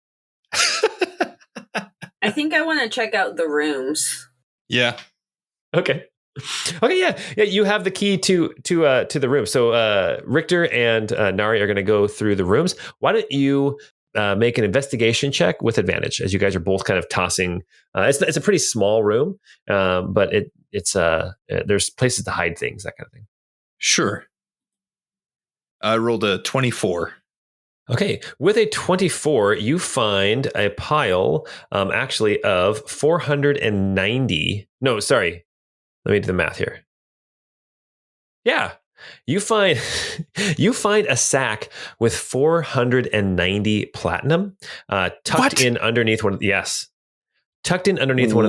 Speaker 4: I think I want to check out the rooms.
Speaker 5: Yeah.
Speaker 1: Okay, yeah. You have the key to the room. So Richter and Nari are going to go through the rooms. Why don't you make an investigation check with advantage, as you guys are both kind of tossing. It's a pretty small room, but it's there's places to hide things, that kind of thing.
Speaker 5: Sure. I rolled a 24.
Speaker 1: Okay, with a 24, you find a pile, actually of 490. No, sorry. Let me do the math here. Yeah, you find a sack with 490 platinum tucked in underneath one of the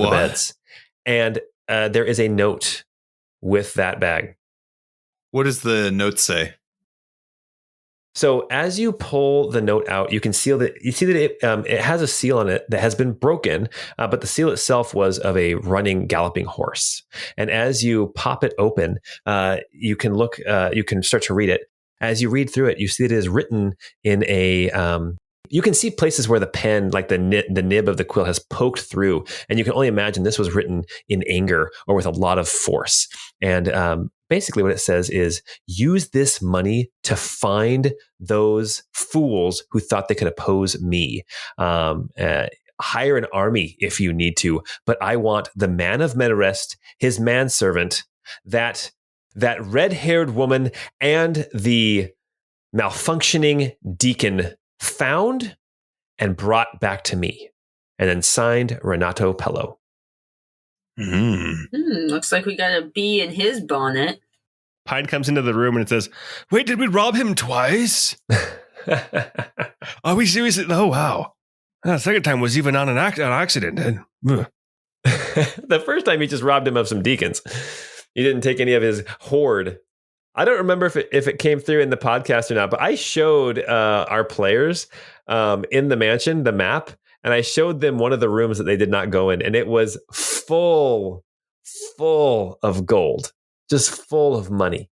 Speaker 1: beds, and there is a note with that bag.
Speaker 5: What does the note say?
Speaker 1: So as you pull the note out, you see that it has a seal on it that has been broken, but the seal itself was of a running, galloping horse. And as you pop it open, you can start to read it. As you read through it, you see it is written in a. You can see places where the pen, like the nib of the quill, has poked through, and you can only imagine this was written in anger or with a lot of force. And basically what it says is, use this money to find those fools who thought they could oppose me. Hire an army if you need to, but I want the man of Menorest, his manservant, that red-haired woman, and the malfunctioning deacon found and brought back to me. And then signed Renato Pello.
Speaker 4: Looks like we got a bee in his bonnet.
Speaker 6: Pine comes into the room and it says, wait, did we rob him twice? Are we serious? Oh, wow. The second time was even on an accident.
Speaker 1: The first time he just robbed him of some deacons. He didn't take any of his hoard. I don't remember if it came through in the podcast or not, but I showed our players in the mansion the map, and I showed them one of the rooms that they did not go in, and it was full of gold, just full of money.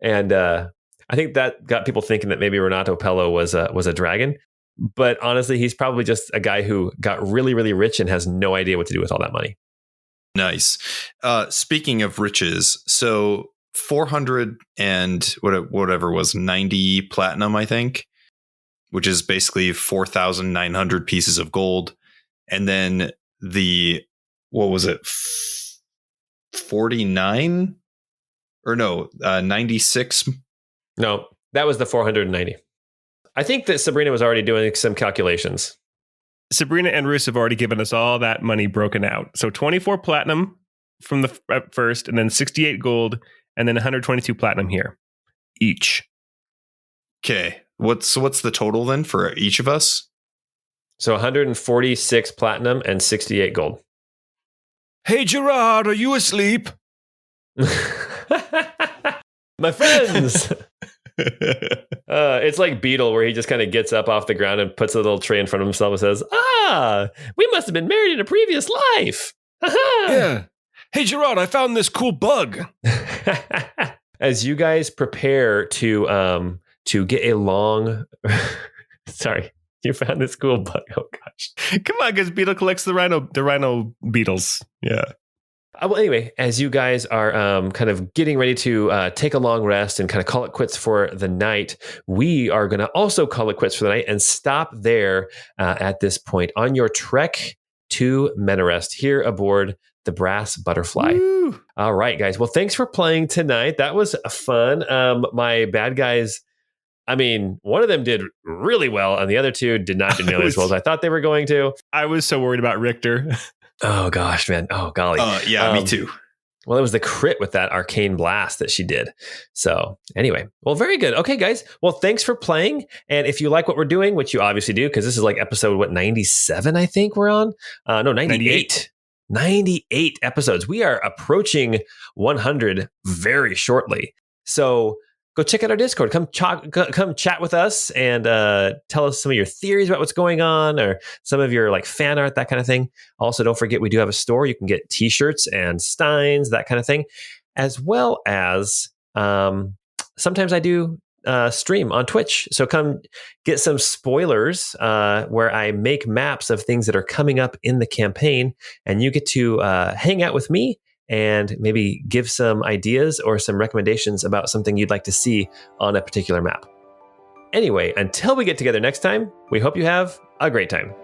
Speaker 1: And I think that got people thinking that maybe Renato Pello was a dragon. But honestly, he's probably just a guy who got really, really rich and has no idea what to do with all that money.
Speaker 5: Nice. Speaking of riches, so 400 and whatever was 90 platinum, I think, which is basically 4,900 pieces of gold. And then what was it? 49 or no, 96.
Speaker 1: No, that was the 490. I think that Sabrina was already doing some calculations.
Speaker 6: Sabrina and Rousse have already given us all that money broken out. So 24 platinum from the first, and then 68 gold, and then 122 platinum here each.
Speaker 5: Okay. What's the total then for each of us?
Speaker 1: So 146 platinum and 68 gold.
Speaker 7: Hey, Gerard, are you asleep?
Speaker 1: My friends. It's like Beetle, where he just kind of gets up off the ground and puts a little tray in front of himself and says, we must have been married in a previous life.
Speaker 7: Yeah. Hey, Gerard, I found this cool bug.
Speaker 1: As you guys prepare to get a long... Sorry, you found this cool bug. Oh, gosh.
Speaker 6: Come on, because Beetle collects the rhino beetles. Yeah.
Speaker 1: Well, anyway, as you guys are kind of getting ready to take a long rest and kind of call it quits for the night, we are going to also call it quits for the night and stop there at this point on your trek to Menorest here aboard the Brass Butterfly. Woo. All right, guys. Well, thanks for playing tonight. That was fun. My bad guys, I mean, one of them did really well, and the other two did not do nearly as well as I thought they were going to.
Speaker 6: I was so worried about Richter.
Speaker 1: Oh, gosh, man. Oh, golly.
Speaker 5: Yeah, me too.
Speaker 1: Well, it was the crit with that arcane blast that she did. So anyway, well, very good. Okay, guys. Well, thanks for playing. And if you like what we're doing, which you obviously do, because this is like episode, 97, I think we're on? No, 98. 98 episodes. We are approaching 100 very shortly. So go check out our Discord. Come chat with us and tell us some of your theories about what's going on, or some of your like fan art, that kind of thing. Also, don't forget we do have a store. You can get T-shirts and steins, that kind of thing, as well as sometimes I do stream on Twitch. So come get some spoilers where I make maps of things that are coming up in the campaign, and you get to hang out with me and maybe give some ideas or some recommendations about something you'd like to see on a particular map. Anyway, until we get together next time, we hope you have a great time.